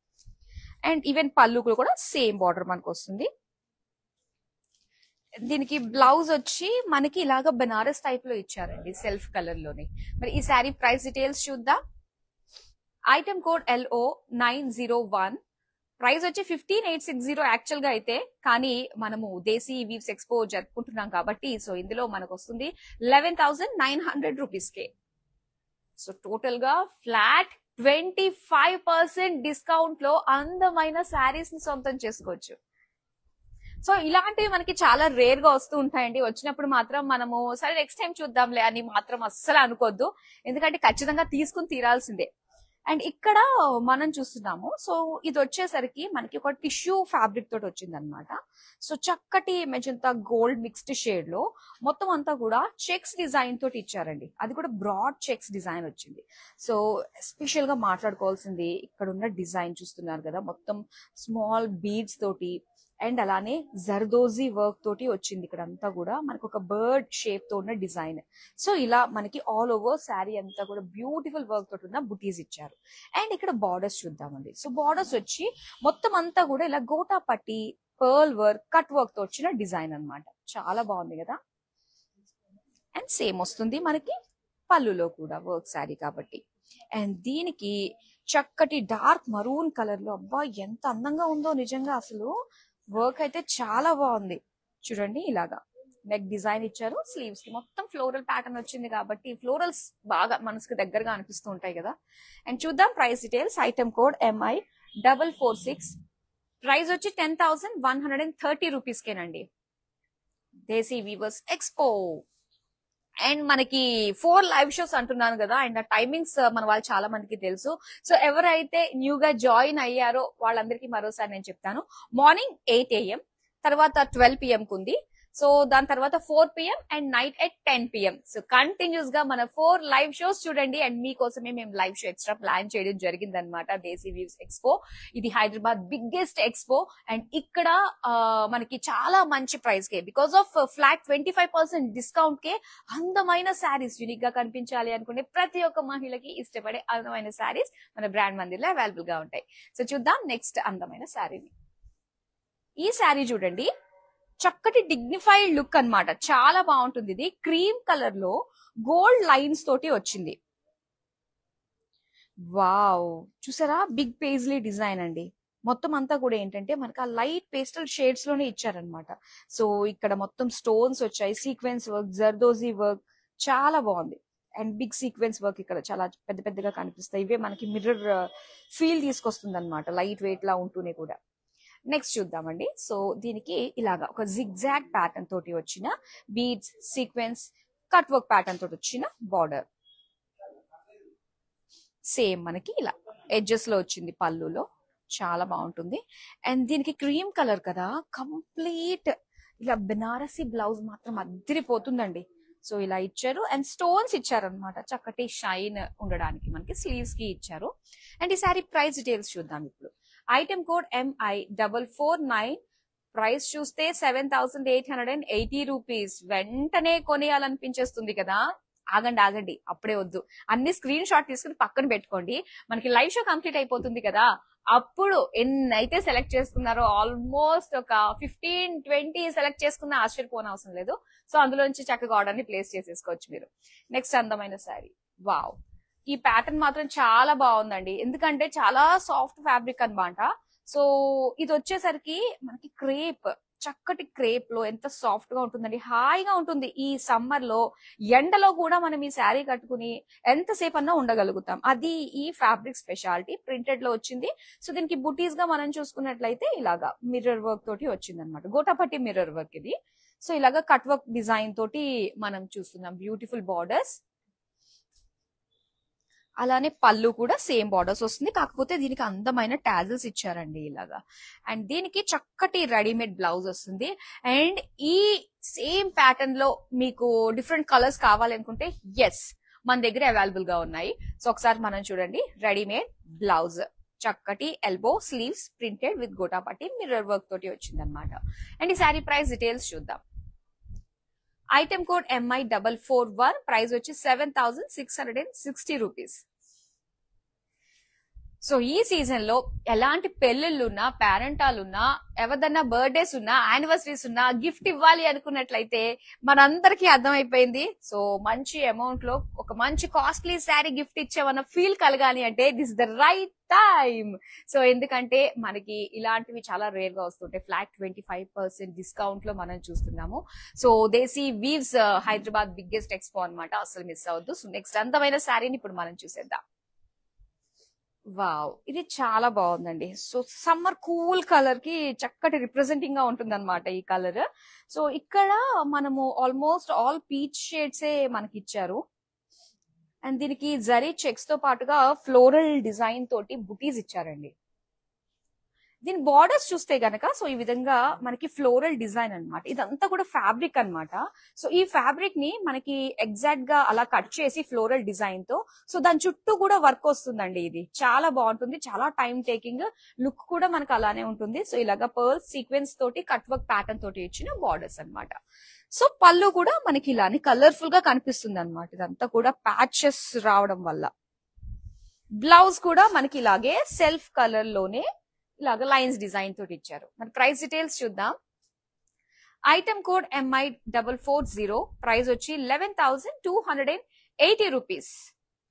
అండ్ ఈవెన్ పళ్ళుకు కూడా సేమ్ బార్డర్ మనకు వస్తుంది. దీనికి బ్లౌజ్ వచ్చి మనకి ఇలాగ బనారస్ టైప్ లో ఇచ్చారండి, సెల్ఫ్ కలర్ లోనే. మరి ఈ శారీ ప్రైస్ డీటెయిల్స్ చూద్దాం. Item code LO901. ప్రైస్ వచ్చి 15,860 యాక్చువల్ గా అయితే, కానీ మనము దేశీ వీవ్స్ ఎక్స్పో జరుపుకుంటున్నాం కాబట్టి సో ఇందులో మనకు వస్తుంది 11,900 రూపీస్ కే. సో టోటల్ గా ఫ్లాట్ 25% డిస్కౌంట్ లో అందమైన శారీస్ ని సొంతం చేసుకోవచ్చు. సో ఇలాంటివి మనకి చాలా రేర్ గా వస్తూ ఉంటాయండి. వచ్చినప్పుడు మాత్రం మనము సరే నెక్స్ట్ టైం చూద్దాంలే అని మాత్రం అస్సలు అనుకోవద్దు. ఎందుకంటే ఖచ్చితంగా తీసుకుని తీరాల్సిందే. అండ్ ఇక్కడ మనం చూస్తున్నాము. సో ఇది వచ్చేసరికి మనకి ఒక టిష్యూ ఫ్యాబ్రిక్ తోటి వచ్చింది అనమాట. సో చక్కటి మెజంతా గోల్డ్ మిక్స్డ్ షేడ్ లో మొత్తం అంతా కూడా చెక్స్ డిజైన్ తోటి ఇచ్చారండి. అది కూడా బ్రాడ్ చెక్స్ డిజైన్ వచ్చింది. సో ఎస్పెషల్ గా మాట్లాడుకోవాల్సింది ఇక్కడ ఉన్న డిజైన్ చూస్తున్నారు కదా, మొత్తం స్మాల్ బీడ్స్ తోటి అండ్ అలానే జర్దోజీ వర్క్ తోటి వచ్చింది. ఇక్కడ అంతా కూడా మనకు ఒక బర్డ్ షేప్ తో ఉన్న డిజైన్. సో ఇలా మనకి ఆల్ ఓవర్ శారీ అంతా కూడా బ్యూటిఫుల్ వర్క్ తోటి ఉన్న బుటీస్ ఇచ్చారు. అండ్ ఇక్కడ బార్డర్స్ చూద్దామండి. సో బార్డర్స్ వచ్చి మొత్తం అంతా కూడా ఇలా గోటా పట్టి పర్ల్ వర్క్ కట్ వర్క్ తో వచ్చిన డిజైన్ అన్నమాట. చాలా బాగుంది కదా. అండ్ సేమ్ వస్తుంది మనకి పళ్ళులో కూడా వర్క్ శారీ కాబట్టి. అండ్ దీనికి చక్కటి డార్క్ మరూన్ కలర్ లో, అబ్బా ఎంత అందంగా ఉందో నిజంగా. అసలు వర్క్ అయితే చాలా బాగుంది చూడండి. ఇలాగా నెక్ డిజైన్ ఇచ్చారు. స్లీవ్స్ కి మొత్తం ఫ్లోరల్ ప్యాటర్న్ వచ్చింది కాబట్టి ఫ్లోరల్స్ బాగా మనసుకు దగ్గరగా అనిపిస్తూ ఉంటాయి కదా. అండ్ చూద్దాం price details. Item code MI446. Price వచ్చి 10,130 రూపీస్ కేనండి. Desi Weavers Expo. అండ్ మనకి 4 లైవ్ షోస్ అంటున్నాను కదా, అండ్ ఆ టైమింగ్స్ మన వాళ్ళు చాలా మందికి తెలుసు. సో ఎవరైతే న్యూగా జాయిన్ అయ్యారో వాళ్ళందరికీ మరోసారి నేను చెప్తాను. మార్నింగ్ 8 AM, తర్వాత 12 PM కుంది. సో దాని తర్వాత 4 PM and night at 10 PM. So continuous గా మన 4 లైవ్ షోస్ చూడండి. అండ్ మీకోసమే మేము లైవ్ షో ఎక్స్ట్రా ప్లాన్ చేయడం జరిగింది అనమాట. Desi Weaves Expo. ఇది హైదరాబాద్ బిగ్గెస్ట్ ఎక్స్పో. అండ్ ఇక్కడ మనకి చాలా మంచి ప్రైస్ కే, బికాస్ ఆఫ్ ఫ్లాట్ 25% డిస్కౌంట్ కే అందమైన శారీస్, యూనిక్ గా కనిపించాలి అనుకునే ప్రతి ఒక్క మహిళకి ఇష్టపడే అందమైన శారీస్ మన బ్రాండ్ మందిర్ లో అవైలబుల్ గా ఉంటాయి. సో చూద్దాం నెక్స్ట్ అందమైన శారీని. ఈ శారీ చూడండి, చక్కటి డిగ్నిఫైడ్ లుక్ అన్నమాట. చాలా బాగుంటుంది. ఇది క్రీమ్ కలర్ లో గోల్డ్ లైన్స్ తోటి వచ్చింది. వావ్, చూసారా, బిగ్ పేజ్లీ డిజైన్ అండి. మొత్తం అంతా కూడా ఏంటంటే మనకి ఆ లైట్ పేస్టల్ షేడ్స్ లోనే ఇచ్చారనమాట. సో ఇక్కడ మొత్తం స్టోన్స్ వచ్చాయి, సీక్వెన్స్ వర్క్, జర్దోజీ వర్క్, చాలా బాగుంది. అండ్ బిగ్ సీక్వెన్స్ వర్క్ ఇక్కడ చాలా పెద్ద పెద్దగా కనిపిస్తాయి. ఇవే మనకి మిర్రర్ ఫీల్ తీసుకొస్తుంది అనమాట, లైట్ వెయిట్ లా ఉంటూనే కూడా. నెక్స్ట్ చూద్దామండి. సో దీనికి ఇలాగా ఒక జిగ్జాగ్ ప్యాటర్న్ తోటి వచ్చిన beads, sequence, cut work pattern తోటి వచ్చిన బార్డర్. సేమ్ మనకి ఇలా ఎడ్జెస్ లో వచ్చింది పళ్ళులో. చాలా బాగుంటుంది. అండ్ దీనికి క్రీమ్ కలర్ కదా, కంప్లీట్ ఇలా బెనారసీ బ్లౌజ్ మాత్రం అదిరిపోతుందండి. సో ఇలా ఇచ్చారు. అండ్ స్టోన్స్ ఇచ్చారనమాట, చక్కటి షైన్ ఉండడానికి మనకి స్లీవ్స్ కి ఇచ్చారు. అండ్ ఈ సారీ ప్రైస్ డీటెయిల్స్ చూద్దాం ఇప్పుడు. Item code MI449. ప్రైస్ చూస్తే 7,880 రూపీస్. వెంటనే కొనేయాలనిపించేస్తుంది కదా. ఆగండి, అప్పుడే వద్దు. అన్ని స్క్రీన్ షాట్ తీసుకుని పక్కన పెట్టుకోండి. మనకి లైవ్ షో కంప్లీట్ అయిపోతుంది కదా, అప్పుడు ఎన్నైతే సెలెక్ట్ చేసుకున్నారో ఆల్మోస్ట్ ఒక 15-20 సెలెక్ట్ చేసుకున్న ఆశ్చర్యపోన అవసరం లేదు. సో అందులోంచి చక్కగా ఆర్డర్ ని ప్లేస్ చేసేసుకోవచ్చు మీరు. నెక్స్ట్ అందమైన శారీ. వావ్, ఈ ప్యాటర్న్ మాత్రం చాలా బాగుందండి. ఎందుకంటే చాలా సాఫ్ట్ ఫ్యాబ్రిక్ అన్నమాట. సో ఇది వచ్చేసరికి మనకి క్రేప్, చక్కటి క్రేప్ లో ఎంత సాఫ్ట్ గా ఉంటుందండి, హాయిగా ఉంటుంది. ఈ సమ్మర్ లో ఎండలో కూడా మనం ఈ శారీ కట్టుకుని ఎంతసేపు అన్నా ఉండగలుగుతాం. అది ఈ ఫ్యాబ్రిక్ స్పెషాలిటీ. ప్రింటెడ్ లో వచ్చింది. సో దీనికి బుటీస్ గా మనం చూసుకున్నట్లయితే ఇలాగా మిర్రర్ వర్క్ తోటి వచ్చింది అనమాట, గోటాపట్టి మిర్రర్ వర్క్ ఇది. సో ఇలాగా కట్ వర్క్ డిజైన్ తోటి మనం చూస్తున్నాం. Beautiful borders. అలానే పళ్ళు కూడా సేమ్ బార్డర్స్ వస్తుంది, కాకపోతే దీనికి అందమైన టాజిల్స్ ఇచ్చారండి ఇలాగా. అండ్ దీనికి చక్కటి రెడీమేడ్ బ్లౌజ్ వస్తుంది. అండ్ ఈ సేమ్ ప్యాటర్న్ లో మీకు డిఫరెంట్ కలర్స్ కావాలనుకుంటే ఎస్, మన దగ్గర అవైలబుల్ గా ఉన్నాయి. సో ఒకసారి మనం చూడండి. రెడీమేడ్ బ్లౌజ్, చక్కటి elbow sleeves, printed with gota patti mirror work తోటి వచ్చింది అనమాట. అండ్ ఈ శారీ ప్రైస్ డీటెయిల్స్ చూద్దాం. Item code MI441. ప్రైస్ వచ్చి 7,660 రూపీస్. సో ఈ సీజన్ లో ఎలాంటి పెళ్లిళ్ళున్నా, పేరెంటాలున్నా, ఎవరిదన్నా బర్త్డేస్ ఉన్నా, యానివర్సరీస్ ఉన్నా గిఫ్ట్ ఇవ్వాలి అనుకున్నట్లయితే మనందరికీ అర్థమైపోయింది. సో మంచి అమౌంట్ లో ఒక మంచి కాస్ట్లీ శారీ గిఫ్ట్ ఇచ్చామన్న ఫీల్ కలగాలి అంటే this the right time. So ఎందుకంటే మనకి ఇలాంటివి చాలా రేర్ గా వస్తుంటాయి. ఫ్లాట్ 25% డిస్కౌంట్ లో మనం చూస్తున్నాము. So Desi weaves Hyderabad biggest expo అన్నమాట, అసలు మిస్ అవద్దు. సో నెక్స్ట్ అందమైన శారీని ఇప్పుడు మనం చూసేద్దాం. వావ్, ఇది చాలా బాగుందండి. సో సమ్మర్ కూల్ కలర్ కి చక్కటి రిప్రజెంటింగ్ గా ఉంటుంది అనమాట ఈ కలర్. సో ఇక్కడ మనము ఆల్మోస్ట్ ఆల్ పీచ్ షేడ్స్ మనకి ఇచ్చారు. అండ్ దీనికి జరీ చెక్స్ తో పాటుగా ఫ్లోరల్ డిజైన్ తోటి బుటీస్ ఇచ్చారండి. దీని బార్డర్స్ చూస్తే గనక సో ఈ విధంగా మనకి ఫ్లోరల్ డిజైన్ అన్నమాట. ఇదంతా కూడా ఫ్యాబ్రిక్ అన్నమాట. సో ఈ ఫ్యాబ్రిక్ ని మనకి ఎగ్జాక్ట్ గా అలా కట్ చేసి ఫ్లోరల్ డిజైన్ తో సో దాని చుట్టూ కూడా వర్క్ వస్తుందండి. ఇది చాలా బాగుంటుంది, చాలా టైం టేకింగ్, లుక్ కూడా మనకు అలానే ఉంటుంది. సో ఇలాగా పర్ల్స్ సీక్వెన్స్ తోటి కట్ వర్క్ ప్యాటర్న్ తోటి ఇచ్చిన బార్డర్స్ అన్నమాట. సో పళ్ళు కూడా మనకి ఇలానే కలర్ఫుల్ గా కనిపిస్తుంది అనమాట. ఇదంతా కూడా ప్యాచెస్ రావడం వల్ల. బ్లౌజ్ కూడా మనకి ఇలాగే సెల్ఫ్ కలర్ లోనే ఇలాగా లైన్స్ డిజైన్ తోటి ఇచ్చారు. మరి ప్రైస్ డీటెయిల్స్ చూద్దాం. ఐటమ్ కోడ్ MI440, ప్రైస్ వచ్చి 11,280 రూపీస్.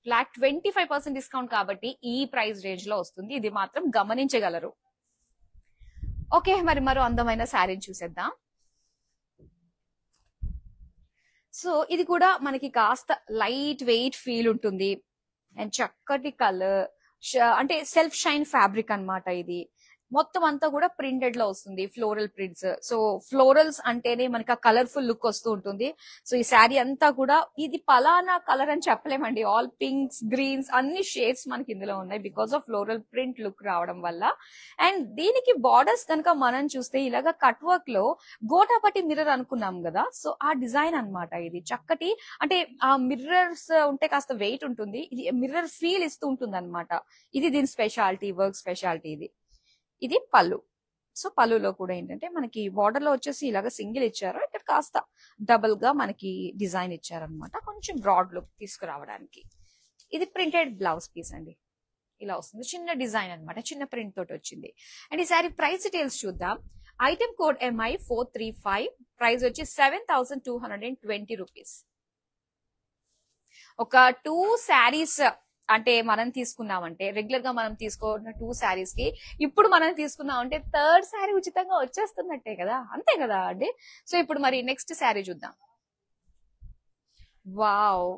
ఫ్లాట్ 25% డిస్కౌంట్ కాబట్టి ఈ ప్రైస్ రేంజ్ లో వస్తుంది. ఇది మాత్రం గమనించగలరు. ఓకే, మరి మరో అందమైన శారీని చూసేద్దాం. సో ఇది కూడా మనకి కాస్త లైట్ వెయిట్ ఫీల్ ఉంటుంది అండ్ చక్కటి కలర్, అంటే సెల్ఫ్ షైన్ ఫ్యాబ్రిక్ అన్నమాట. ఇది మొత్తం అంతా కూడా ప్రింటెడ్ లో వస్తుంది, ఫ్లోరల్ ప్రింట్స్. సో ఫ్లోరల్స్ అంటేనే మనకి ఆ కలర్ఫుల్ లుక్ వస్తూ ఉంటుంది. సో ఈ శారీ అంతా కూడా ఇది పలానా కలర్ అని చెప్పలేమండి. ఆల్ పింక్స్, గ్రీన్స్, అన్ని షేడ్స్ మనకి ఇందులో ఉన్నాయి because of floral print look రావడం వల్ల. అండ్ దీనికి బార్డర్స్ కనుక మనం చూస్తే ఇలాగా కట్ వర్క్ లో గోటాపట్టి మిర్రర్ అనుకున్నాం కదా, సో ఆ డిజైన్ అన్నమాట. ఇది చక్కటి, అంటే ఆ మిర్రర్స్ ఉంటే కాస్త వెయిట్ ఉంటుంది, ఇది మిర్రర్ ఫీల్ ఇస్తూ ఉంటుంది అనమాట. ఇది దీని స్పెషాలిటీ, వర్క్ స్పెషాలిటీ. ఇది పళ్ళు. సో పళ్ళులో కూడా ఏంటంటే మనకి బార్డర్ లో వచ్చేసి ఇలాగ సింగిల్ ఇచ్చారు, ఇక్కడ కాస్త డబుల్ గా మనకి డిజైన్ ఇచ్చారనమాట, కొంచెం బ్రాడ్ లుక్ తీసుకురావడానికి. ఇది ప్రింటెడ్ బ్లౌజ్ పీస్ అండి, ఇలా వస్తుంది. చిన్న డిజైన్ అన్నమాట, చిన్న ప్రింట్ తోటి వచ్చింది. అండ్ ఈ సారీ ప్రైస్ డీటెయిల్స్ చూద్దాం. ఐటమ్ కోడ్ MI435, ప్రైస్ వచ్చి 7,220 రూపీస్. ఒక 2 శారీస్ అంటే మనం తీసుకున్నామంటే, రెగ్యులర్ గా మనం తీసుకున్న 2 శారీస్ కి ఇప్పుడు మనం తీసుకున్నామంటే 3rd శారీ ఉచితంగా వచ్చేస్తున్నట్టే కదా, అంతే కదా అండి. సో ఇప్పుడు మరి నెక్స్ట్ శారీ చూద్దాం. వావ్,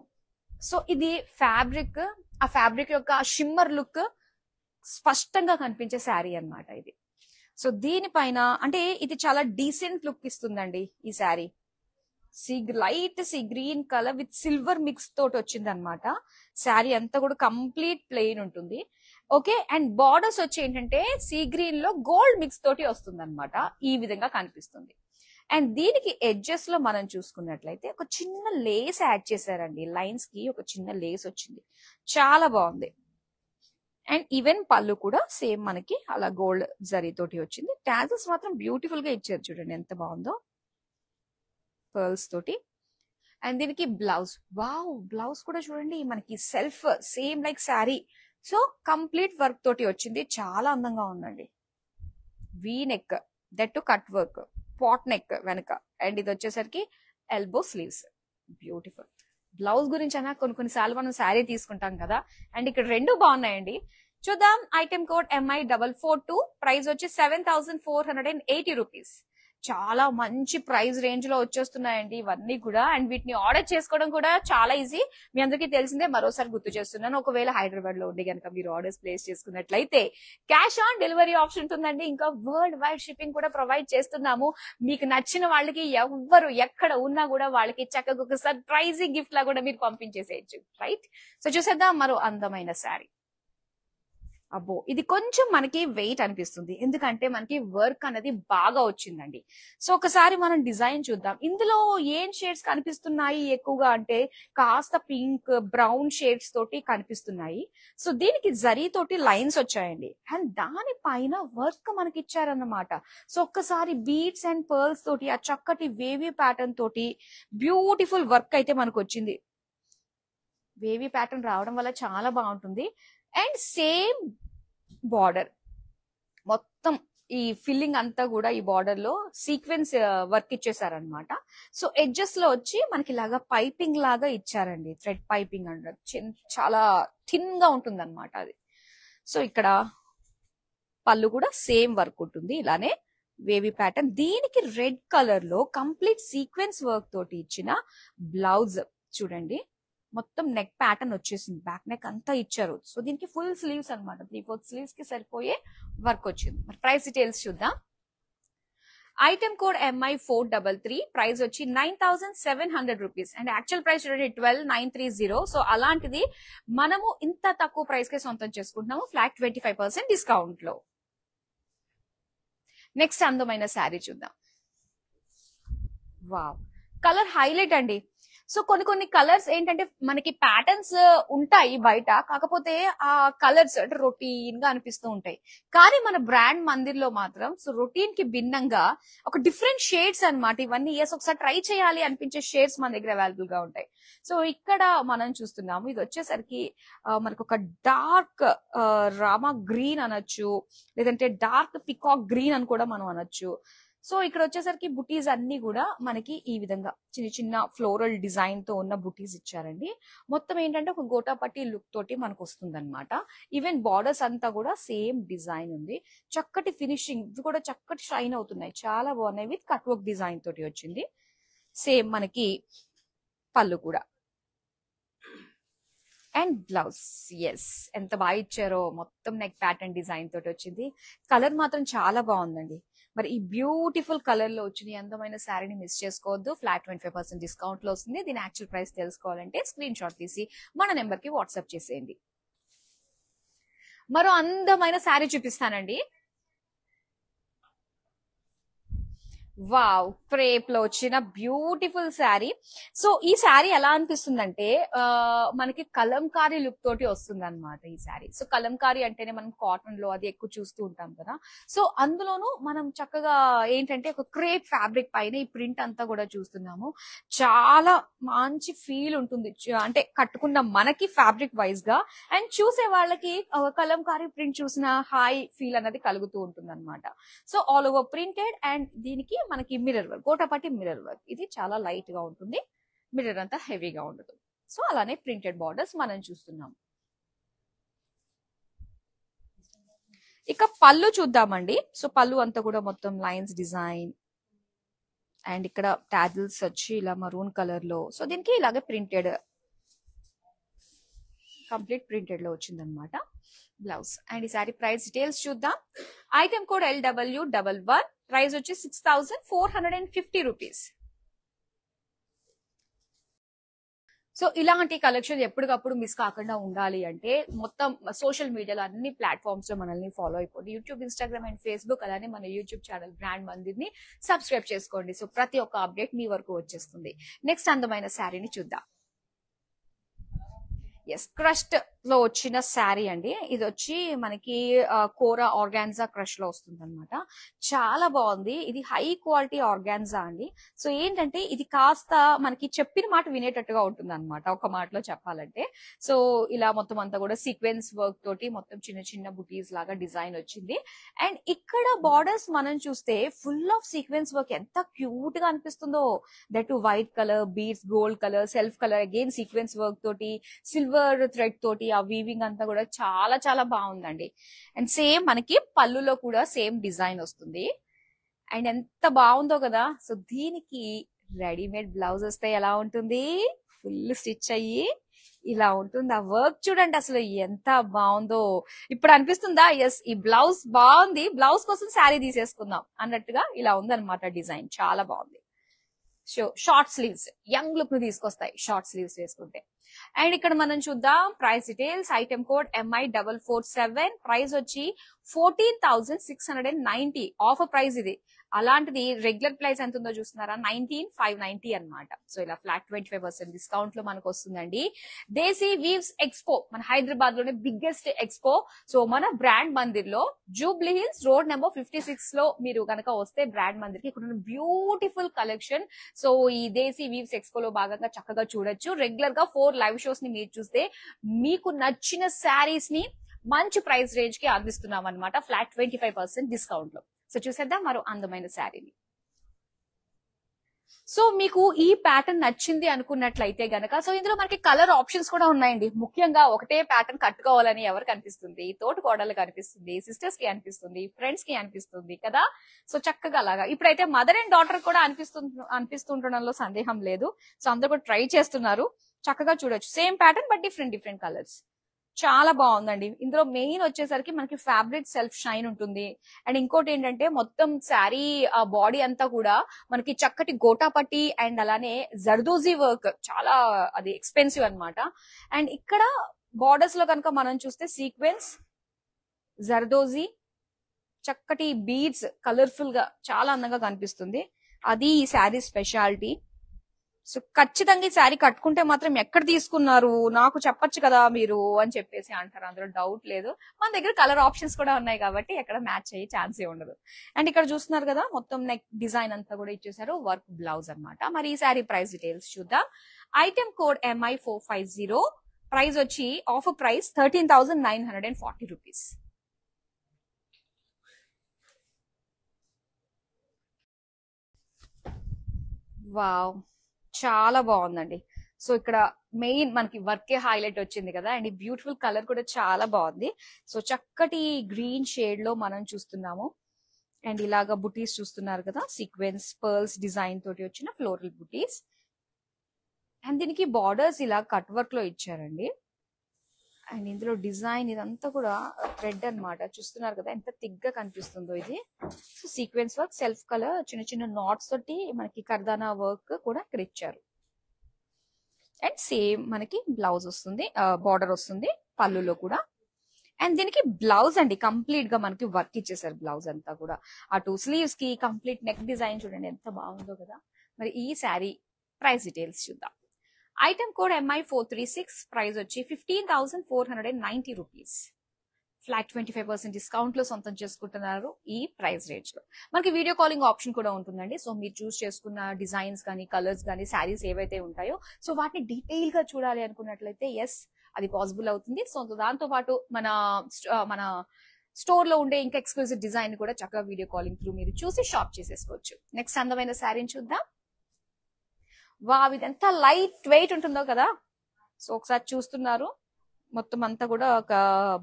సో ఇది ఫ్యాబ్రిక్, ఆ ఫ్యాబ్రిక్ యొక్క షిమ్మర్ లుక్ స్పష్టంగా కనిపించే శారీ అన్నమాట ఇది. సో దీనిపైన అంటే ఇది చాలా డీసెంట్ లుక్ ఇస్తుందండి ఈ sari. Light sea green colour with silver mix తోటి వచ్చింది అనమాట. శారీ అంతా కూడా కంప్లీట్ ప్లెయిన్ ఉంటుంది. ఓకే, అండ్ బార్డర్స్ వచ్చి ఏంటంటే సీ గ్రీన్ లో గోల్డ్ మిక్స్ తోటి వస్తుంది అనమాట. ఈ విధంగా కనిపిస్తుంది. అండ్ దీనికి ఎడ్జెస్ లో మనం చూసుకున్నట్లయితే ఒక చిన్న లేస్ యాడ్ చేశారండి. లైన్స్ కి ఒక చిన్న లేస్ వచ్చింది, చాలా బాగుంది. అండ్ ఈవెన్ పళ్ళు కూడా సేమ్ మనకి అలా గోల్డ్ జరీ తోటి వచ్చింది. టాజెస్ మాత్రం బ్యూటిఫుల్ గా ఇచ్చారు, చూడండి ఎంత బాగుందో, పర్ల్స్ తోటి. అండ్ దీనికి బ్లౌజ్, వావ్, బ్లౌజ్ కూడా చూడండి మనకి self same like sari. So complete work తోటి వచ్చింది, చాలా అందంగా ఉందండి. V neck, that too cut work, pot neck వెనక. అండ్ ఇది వచ్చేసరికి ఎల్బో స్లీవ్స్, బ్యూటిఫుల్. బ్లౌజ్ గురించి అయినా కొన్నిసార్లు మనం శారీ తీసుకుంటాం కదా, అండ్ ఇక్కడ రెండు బాగున్నాయండి. చూద్దాం. ఐటమ్ కోడ్ MI442, ప్రైస్ వచ్చి 7,480 రూపీస్. చాలా మంచి ప్రైస్ రేంజ్ లో వచ్చేస్తున్నాయండి ఇవన్నీ కూడా. అండ్ వీటిని ఆర్డర్ చేసుకోవడం కూడా చాలా ఈజీ, మీ అందరికీ తెలిసిందే, మరోసారి గుర్తు చేస్తున్నాను. ఒకవేళ హైదరాబాద్ లో ఉండి కనుక మీరు ఆర్డర్స్ ప్లేస్ చేసుకున్నట్లయితే క్యాష్ ఆన్ డెలివరీ ఆప్షన్ ఉంటుందండి. ఇంకా వరల్డ్ వైడ్ షిప్పింగ్ కూడా ప్రొవైడ్ చేస్తున్నాము. మీకు నచ్చిన వాళ్ళకి ఎవ్వరు ఎక్కడ ఉన్నా కూడా వాళ్ళకి చక్కగా ఒక సర్ప్రైజింగ్ గిఫ్ట్ లా కూడా మీరు పంపించేసేయచ్చు, రైట్? సో చూసేద్దాం మరో అందమైన శారీ. అబ్బో, ఇది కొంచెం మనకి వెయిట్ అనిపిస్తుంది, ఎందుకంటే మనకి వర్క్ అనేది బాగా వచ్చిందండి. సో ఒకసారి మనం డిజైన్ చూద్దాం. ఇందులో ఏం షేడ్స్ కనిపిస్తున్నాయి ఎక్కువగా అంటే కాస్త పింక్, బ్రౌన్ షేడ్స్ తోటి కనిపిస్తున్నాయి. సో దీనికి జరీ తోటి లైన్స్ వచ్చాయండి, అండ్ దానిపైన వర్క్ మనకి ఇచ్చారన్నమాట. సో ఒక్కసారి బీడ్స్ అండ్ పర్ల్స్ తోటి ఆ చక్కటి వేవీ ప్యాటర్న్ తోటి బ్యూటిఫుల్ వర్క్ అయితే మనకు వచ్చింది. వేవీ ప్యాటర్న్ రావడం వల్ల చాలా బాగుంటుంది. అండ్ సేమ్ బార్డర్ మొత్తం ఈ ఫిల్లింగ్ అంతా కూడా ఈ బార్డర్ లో సీక్వెన్స్ వర్క్ ఇచ్చేసారనమాట. సో ఎడ్జెస్ లో వచ్చి మనకి ఇలాగా పైపింగ్ లాగా ఇచ్చారండి, థ్రెడ్ పైపింగ్ అంటారు, చాలా థిన్ గా ఉంటుంది అనమాట అది. సో ఇక్కడ పళ్ళు కూడా సేమ్ వర్క్ ఉంటుంది, ఇలానే వేవీ ప్యాటర్న్. దీనికి రెడ్ కలర్ లో కంప్లీట్ సీక్వెన్స్ వర్క్ తోటి ఇచ్చిన బ్లౌజ్ చూడండి, మొత్తం నెక్ ప్యాటర్న్ వచ్చేసింది, బ్యాక్ నెక్ అంతా ఇచ్చారు. సో దీనికి ఫుల్ స్లీవ్స్ అనమాట, 3/4 స్లీవ్స్ కి సరిపోయే వర్క్ వచ్చింది. మరి ప్రైస్ డీటెయిల్స్ చూద్దాం. ఐటమ్ కోడ్ MI433, ప్రైస్ వచ్చి 9,700 రూపీస్ అండ్ యాక్చువల్ ప్రైస్ చూడండి 12,930. సో అలాంటిది మనము ఇంత తక్కువ ప్రైస్ కే సొంతం చేసుకుంటున్నాము ఫ్లాట్ 25% డిస్కౌంట్ లో. నెక్స్ట్ అందమైన శారీ చూద్దాం. వావ్, కలర్ హైలైట్ అండి. సో కొన్ని కలర్స్ ఏంటంటే మనకి ప్యాటర్న్స్ ఉంటాయి బయట, కాకపోతే ఆ కలర్స్ అంటే రొటీన్ గా అనిపిస్తూ ఉంటాయి. కానీ మన బ్రాండ్ మందిర్లో మాత్రం సో రొటీన్ కి భిన్నంగా ఒక డిఫరెంట్ షేడ్స్ అన్నమాట ఇవన్నీ. ఒకసారి ట్రై చేయాలి అనిపించే షేడ్స్ మన దగ్గర అవైలబుల్ గా ఉంటాయి. సో ఇక్కడ మనం చూస్తున్నాము, ఇది వచ్చేసరికి మనకు ఒక డార్క్ రామా గ్రీన్ అనొచ్చు, లేదంటే డార్క్ పికాక్ గ్రీన్ అని కూడా మనం అనొచ్చు. సో ఇక్కడ వచ్చేసరికి బుటీస్ అన్ని కూడా మనకి ఈ విధంగా చిన్న చిన్న ఫ్లోరల్ డిజైన్ తో ఉన్న బుటీస్ ఇచ్చారండి. మొత్తం ఏంటంటే ఒక గోటాపట్టి లుక్ తోటి మనకు వస్తుంది అనమాట. ఈవెన్ బార్డర్స్ అంతా కూడా సేమ్ డిజైన్ ఉంది. చక్కటి ఫినిషింగ్, ఇవి కూడా చక్కటి షైన్ అవుతున్నాయి, చాలా బాగున్నాయి. విత్ కట్ వర్క్ డిజైన్ తోటి వచ్చింది. సేమ్ మనకి పళ్ళు కూడా అండ్ బ్లౌజ్. ఎస్, ఎంత బాగా ఇచ్చారో, మొత్తం నెక్ ప్యాటర్న్ డిజైన్ తోటి వచ్చింది. కలర్ మాత్రం చాలా బాగుందండి. మరి ఈ బ్యూటిఫుల్ కలర్ లో వచ్చిన అందమైన శారీని మిస్ చేసుకోవద్దు. ఫ్లాట్ 25% డిస్కౌంట్ లో వస్తుంది. దీని యాక్చువల్ ప్రైస్ తెలుసుకోవాలంటే స్క్రీన్ షాట్ తీసి మన నెంబర్ కి వాట్సాప్ చేసేయండి. మరో అందమైన శారీ చూపిస్తానండి. వావ్, క్రేప్ లో వచ్చిన బ్యూటిఫుల్ శారీ. సో ఈ శారీ ఎలా అనిపిస్తుందంటే మనకి కలంకారీ లుక్ తోటి వస్తుంది అనమాట ఈ శారీ. సో కలంకారీ అంటేనే మనం కాటన్ లో అది ఎక్కువ చూస్తూ ఉంటాం కదా. సో అందులోనూ మనం చక్కగా ఏంటంటే ఒక క్రేప్ ఫ్యాబ్రిక్ పైన ఈ ప్రింట్ అంతా కూడా చూస్తున్నాము. చాలా మంచి ఫీల్ ఉంటుంది, అంటే కట్టుకున్న మనకి ఫ్యాబ్రిక్ వైజ్ గా, అండ్ చూసే వాళ్ళకి కలంకారీ ప్రింట్ చూసిన హాయ్ ఫీల్ అనేది కలుగుతూ ఉంటుంది అనమాట. So all over printed, and దీనికి మనకి mirror work, gota patti mirror work. ఇది చాలా లైట్ గా ఉంటుంది, మిర్రర్ అంతా హెవీగా ఉండదు. సో అలానే ప్రింటెడ్ బార్డర్స్ మనం చూస్తున్నాం. ఇక పళ్ళు చూద్దామండి. సో పళ్ళు అంతా కూడా మొత్తం లైన్స్ డిజైన్, అండ్ ఇక్కడ టాజిల్స్ వచ్చి ఇలా మరూన్ కలర్ లో. సో దీనికి ఇలాగే ప్రింటెడ్, కంప్లీట్ ప్రింటెడ్ లో వచ్చిందనమాట బ్లౌజ్. అండ్ ఈ సారీ ప్రైస్ డీటెయిల్స్ చూద్దాం. ఐటమ్ కోడ్ LW11, ప్రైస్ వచ్చి 6,450 రూపీస్. సో ఇలాంటి కలెక్షన్ ఎప్పటికప్పుడు మిస్ కాకుండా ఉండాలి అంటే మొత్తం సోషల్ మీడియాలో అన్ని ప్లాట్ఫామ్స్ లో మనల్ని ఫాలో అయిపోండి. యూట్యూబ్, ఇన్స్టాగ్రామ్ అండ్ ఫేస్బుక్, అలానే మన యూట్యూబ్ ఛానల్ బ్రాండ్ మందిర్ని సబ్స్క్రైబ్ చేసుకోండి. సో ప్రతి ఒక్క అప్డేట్ మీ వరకు వచ్చేస్తుంది. నెక్స్ట్ అందమైన శారీని చూద్దాం. ఎస్, క్రష్డ్ లో వచ్చిన శారీ అండి. ఇది వచ్చి మనకి కోరా ఆర్గాన్జా క్రష్ లో వస్తుంది అనమాట. చాలా బాగుంది. ఇది హై క్వాలిటీ ఆర్గాన్జా అండి. సో ఏంటంటే ఇది కాస్త మనకి చెప్పిన మాట వినేటట్టుగా ఉంటుంది అనమాట, ఒక మాటలో చెప్పాలంటే. సో ఇలా మొత్తం అంతా కూడా సీక్వెన్స్ వర్క్ తోటి మొత్తం చిన్న చిన్న బుటీస్ లాగా డిజైన్ వచ్చింది. అండ్ ఇక్కడ బార్డర్స్ మనం చూస్తే ఫుల్ ఆఫ్ సీక్వెన్స్ వర్క్, ఎంత క్యూట్ గా అనిపిస్తుందో. That white colour, beads, gold colour, self colour, again sequence work తోటి, సిల్వర్ థ్రెడ్ తోటి ఆ వీవింగ్ అంతా కూడా చాలా చాలా బాగుందండి. అండ్ సేమ్ మనకి పళ్ళులో కూడా సేమ్ డిజైన్ వస్తుంది. అండ్ ఎంత బాగుందో కదా. సో దీనికి రెడీమేడ్ బ్లౌజ్ వస్తే ఎలా ఉంటుంది, ఫుల్ స్టిచ్ అయ్యి ఇలా ఉంటుంది. ఆ వర్క్ చూడండి అసలు ఎంత బాగుందో. ఇప్పుడు అనిపిస్తుందా ఎస్ ఈ బ్లౌజ్ బాగుంది, బ్లౌజ్ కోసం శారీ తీసేసుకుందాం అన్నట్టుగా ఇలా ఉందన్నమాట డిజైన్. చాలా బాగుంది. షార్ట్ స్లీవ్స్ యంగ్ లుక్ ను తీసుకొస్తాయి షార్ట్ స్లీవ్స్ వేసుకుంటే. అండ్ ఇక్కడ మనం చూద్దాం price details. Item code MI447, price వచ్చి 14,690. ఆఫర్ ప్రైస్ ఇది. అలాంటిది రెగ్యులర్ ప్రైస్ ఎంత ఉందో చూస్తున్నారా, 19,590 అనమాట. సో ఇలా ఫ్లాట్ 25% డిస్కౌంట్ లో మనకు వస్తుందండి. దేశీ వీవ్స్ ఎక్స్పో మన హైదరాబాద్ లోనే బిగ్గెస్ట్ ఎక్స్పో. సో మన బ్రాండ్ మందిర్ లో జూబ్లీ హిల్స్ రోడ్ నెంబర్ 56 లో మీరు కనుక వస్తే బ్రాండ్ మందిర్ కి ఇక్కడ బ్యూటిఫుల్ కలెక్షన్. సో ఈ దేశీ వీవ్స్ ఎక్స్పో లో భాగంగా చక్కగా చూడొచ్చు. రెగ్యులర్ గా 4 లైవ్ షోస్ ని మీరు చూస్తే మీకు నచ్చిన శారీస్ ని మంచి ప్రైస్ రేంజ్ కి అందిస్తున్నాం అనమాట ఫ్లాట్ 25% డిస్కౌంట్ లో. సో చూసేద్దాం మరో అందమైన శారీని. సో మీకు ఈ ప్యాటర్న్ నచ్చింది అనుకున్నట్లయితే గనక సో ఇందులో మనకి కలర్ ఆప్షన్స్ కూడా ఉన్నాయండి. ముఖ్యంగా ఒకటే ప్యాటర్న్ కట్టుకోవాలని ఎవరికి అనిపిస్తుంది, తోటి కోడళ్ళకి అనిపిస్తుంది, సిస్టర్స్ కి అనిపిస్తుంది, ఫ్రెండ్స్ కి అనిపిస్తుంది కదా. సో చక్కగా అలాగా ఇప్పుడైతే మదర్ అండ్ డాటర్ కూడా అనిపిస్తుండడంలో సందేహం లేదు. సో అందరూ కూడా ట్రై చేస్తున్నారు. చక్కగా చూడొచ్చు same pattern but different colours. చాలా బాగుందండి. ఇందులో మెయిన్ వచ్చేసరికి మనకి ఫ్యాబ్రిక్ సెల్ఫ్ షైన్ ఉంటుంది. అండ్ ఇంకోటి ఏంటంటే మొత్తం శారీ ఆ బాడీ అంతా కూడా మనకి చక్కటి గోటాపట్టి అండ్ అలానే జర్దోజీ వర్క్, చాలా అది ఎక్స్పెన్సివ్ అన్నమాట. అండ్ ఇక్కడ బార్డర్స్ లో కనుక మనం చూస్తే సీక్వెన్స్, జర్దోజీ, చక్కటి బీడ్స్ కలర్ఫుల్ గా చాలా అందంగా కనిపిస్తుంది. అది ఈ శారీ స్పెషాలిటీ. సో ఖచ్చితంగా ఈ శారీ కట్టుకుంటే మాత్రం ఎక్కడ తీసుకున్నారు, నాకు చెప్పొచ్చు కదా మీరు అని చెప్పేసి అంటారు. అందులో డౌట్ లేదు. మన దగ్గర కలర్ ఆప్షన్స్ కూడా ఉన్నాయి కాబట్టి ఎక్కడ మ్యాచ్ అయ్యే ఛాన్సే ఉండదు. అండ్ ఇక్కడ చూస్తున్నారు కదా మొత్తం నెక్ డిజైన్ అంతా కూడా ఇచ్చేసారు, వర్క్ బ్లౌజ్ అన్నమాట. మరి ఈ శారీ ప్రైస్ డీటెయిల్స్ చూద్దాం. ఐటమ్ కోడ్ MI450, ప్రైస్ వచ్చి ఆఫర్ ప్రైస్ 13,940 రూపీస్. వావ్, చాలా బాగుందండి. సో ఇక్కడ మెయిన్ మనకి వర్కే హైలైట్ వచ్చింది కదా, అండ్ ఈ బ్యూటిఫుల్ కలర్ కూడా చాలా బాగుంది. సో చక్కటి గ్రీన్ షేడ్ లో మనం చూస్తున్నాము. అండ్ ఇలాగా బుటీస్ చూస్తున్నారు కదా, సీక్వెన్స్ పర్ల్స్ డిజైన్ తోటి వచ్చిన ఫ్లోరల్ బుటీస్. అండ్ దీనికి బార్డర్స్ ఇలా కట్ వర్క్ లో ఇచ్చారండి. అండ్ ఇందులో డిజైన్ ఇదంతా కూడా థ్రెడ్ అన్నమాట. చూస్తున్నారు కదా ఎంత థిక్ గా కనిపిస్తుందో ఇది. So sequence work, self colour, చిన్న చిన్న నాట్స్ తోటి మనకి కర్దానా వర్క్ కూడా ఇక్కడ ఇచ్చారు. అండ్ సేమ్ మనకి బ్లౌజ్ వస్తుంది, బార్డర్ వస్తుంది పళ్ళులో కూడా. అండ్ దీనికి బ్లౌజ్ అండి కంప్లీట్ గా మనకి వర్క్ ఇచ్చేసారు. బ్లౌజ్ అంతా కూడా అటు స్లీవ్స్ కి కంప్లీట్ నెక్ డిజైన్ చూడండి ఎంత బాగుందో కదా. మరి ఈ శారీ ప్రైస్ డీటెయిల్స్ చూద్దాం. ఐటమ్ కోడ్ MI436, ప్రైస్ వచ్చి 15,490 రూపీస్. ఫ్లాట్ 25% డిస్కౌంట్ లో సొంతం చేసుకుంటున్నారు ఈ ప్రైస్ రేంజ్ లో. మనకి వీడియో కాలింగ్ ఆప్షన్ కూడా ఉంటుందండి. సో మీరు చూస్ చేసుకున్న డిజైన్స్ కానీ కలర్స్ కానీ శారీస్ ఏవైతే ఉంటాయో సో వాటిని డీటెయిల్ గా చూడాలి అనుకున్నట్లయితే ఎస్ అది పాసిబుల్ అవుతుంది. సో దాంతో పాటు మన స్టోర్ లో ఉండే ఇంకా ఎక్స్క్లూజివ్ డిజైన్ కూడా చక్కగా వీడియో కాలింగ్ త్రూ మీరు చూసి షాప్ చేసేసుకోవచ్చు. నెక్స్ట్ అందమైన శారీని చూద్దాం. వావ్, ఇది ఎంత లైట్ వెయిట్ ఉంటుందో కదా. సో ఒకసారి చూస్తున్నారు మొత్తం అంతా కూడా ఒక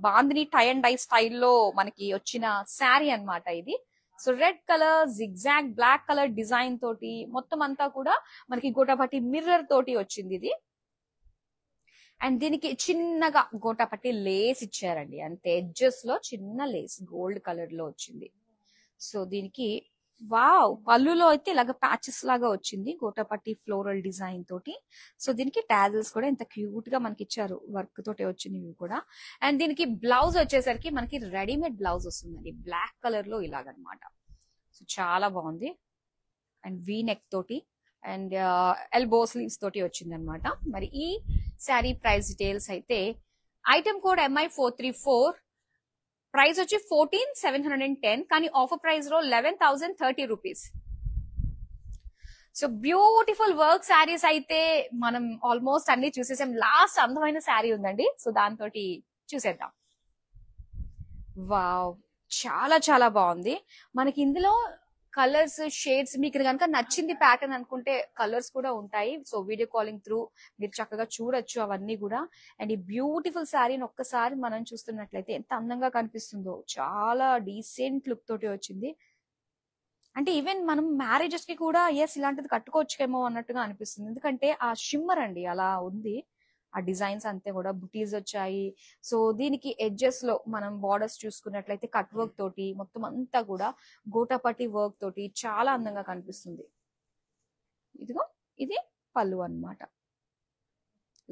బాందిని టై అండ్ డై స్టైల్లో మనకి వచ్చిన శారీ అన్నమాట ఇది. So red colour zigzag black colour design తోటి మొత్తం అంతా కూడా మనకి గోటాపట్టి మిర్రర్ తోటి వచ్చింది ఇది. అండ్ దీనికి చిన్నగా గోటాపట్టి లేస్ ఇచ్చారండి, అంతే ఎడ్జెస్ లో చిన్న లేస్ గోల్డ్ కలర్ లో వచ్చింది. సో దీనికి వావ్ పళ్ళులో అయితే ఇలాగ ప్యాచెస్ లాగా వచ్చింది గోటాపట్టి ఫ్లోరల్ డిజైన్ తోటి. సో దీనికి టాజిల్స్ కూడా ఎంత క్యూట్ గా మనకి ఇచ్చారు, వర్క్ తోటి వచ్చినవి కూడా. అండ్ దీనికి బ్లౌజ్ వచ్చేసరికి మనకి రెడీమేడ్ బ్లౌజ్ వస్తుందండి బ్లాక్ కలర్ లో ఇలాగనమాట. సో చాలా బాగుంది. అండ్ వీ నెక్ తోటి అండ్ ఎల్బో స్లీవ్స్ తోటి వచ్చింది అనమాట. మరి ఈ శారీ ప్రైస్ డీటెయిల్స్ అయితే ఐటమ్ కోడ్ MI434, ప్రైస్ వచ్చి 14,710, కానీ ఆఫర్ ప్రైస్ లో 11,030 rupees. So beautiful work saris అయితే మనం ఆల్మోస్ట్ అన్ని చూసేసాం. లాస్ట్ అందమైన శారీ ఉందండి, సో దాంతో చూసేద్దాం. వావ్, చాలా చాలా బాగుంది. మనకి ఇందులో కలర్స్ షేడ్స్ మీకు కనుక నచ్చింది ప్యాటర్న్ అనుకుంటే కలర్స్ కూడా ఉంటాయి. సో వీడియో కాలింగ్ త్రూ మీరు చక్కగా చూడొచ్చు అవన్నీ కూడా. అండ్ ఈ బ్యూటిఫుల్ శారీని ఒక్కసారి మనం చూస్తున్నట్లయితే ఎంత అందంగా కనిపిస్తుందో, చాలా డీసెంట్ లుక్ తోటి వచ్చింది. అంటే ఈవెన్ మనం మ్యారేజెస్ కి కూడా ఎస్ ఇలాంటిది కట్టుకోవచ్చేమో అన్నట్టుగా అనిపిస్తుంది. ఎందుకంటే ఆ షిమ్మర్ అండి అలా ఉంది, ఆ డిజైన్స్ అంతే కూడా బుటీస్ వచ్చాయి. సో దీనికి ఎడ్జెస్ లో మనం బార్డర్స్ చూసుకున్నట్లయితే కట్ వర్క్ తోటి మొత్తం అంతా కూడా గోటాపట్టి వర్క్ తోటి చాలా అందంగా కనిపిస్తుంది. ఇదిగో ఇది పళ్ళు అన్నమాట,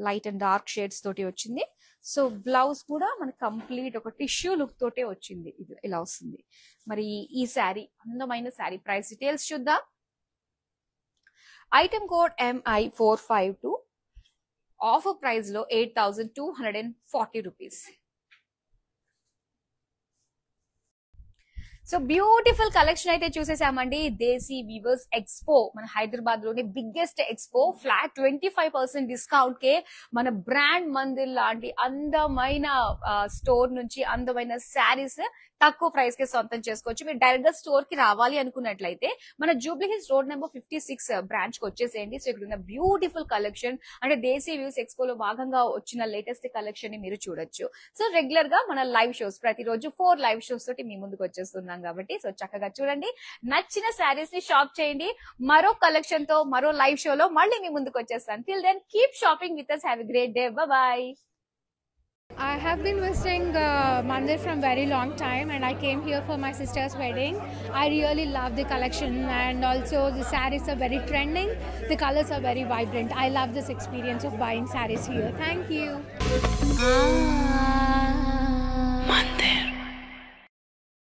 లైట్ అండ్ డార్క్ షేడ్స్ తోటి వచ్చింది. సో బ్లౌజ్ కూడా మనకి కంప్లీట్ ఒక టిష్యూ లుక్ తోటే వచ్చింది, ఇది ఇలా వస్తుంది. మరి ఈ శారీ అందమైన శారీ ప్రైస్ డీటెయిల్స్ చూద్దాం. Item code MI452, offer price లో 8,240 రూపీస్. సో బ్యూటిఫుల్ కలెక్షన్ అయితే చూసేసామండి. దేశీ వీవర్స్ ఎక్స్పో మన హైదరాబాద్ లోని బిగ్గెస్ట్ ఎక్స్పో, ఫ్లాట్ 25% డిస్కౌంట్ కే మన బ్రాండ్ మందిర్ లాంటి అందమైన స్టోర్ నుంచి అందమైన శారీస్ తక్కువ ప్రైస్ కి సొంతం చేసుకోవచ్చు. మీరు డైరెక్ట్ గా స్టోర్ కి రావాలి అనుకున్నట్లయితే మన Jubilee Hills road number 56 branch కి వచ్చేసేయండి. సో ఇక్కడ ఉన్న బ్యూటిఫుల్ కలెక్షన్ అంటే దేశీ వ్యూస్ ఎక్స్పో లో భాగంగా వచ్చిన లేటెస్ట్ కలెక్షన్ ని మీరు చూడొచ్చు. సో రెగ్యులర్ గా మన లైవ్ షోస్ ప్రతిరోజు 4 లైవ్ షోస్ తోటి మీ ముందుకు వచ్చేస్తున్నాం కాబట్టి సో చక్కగా చూడండి, నచ్చిన శారీస్ ని షాప్ చేయండి. మరో కలెక్షన్ తో మరో లైవ్ షోలో మళ్ళీ మీ ముందుకు వచ్చేస్తాను. Till then keep shopping with us. Have a great day. Bye bye. I have been visiting Mandir from very long time, and I came here for my sister's wedding. I really love the collection, and also the sarees are very trending. The colors are very vibrant. I love this experience of buying sarees here. Thank you.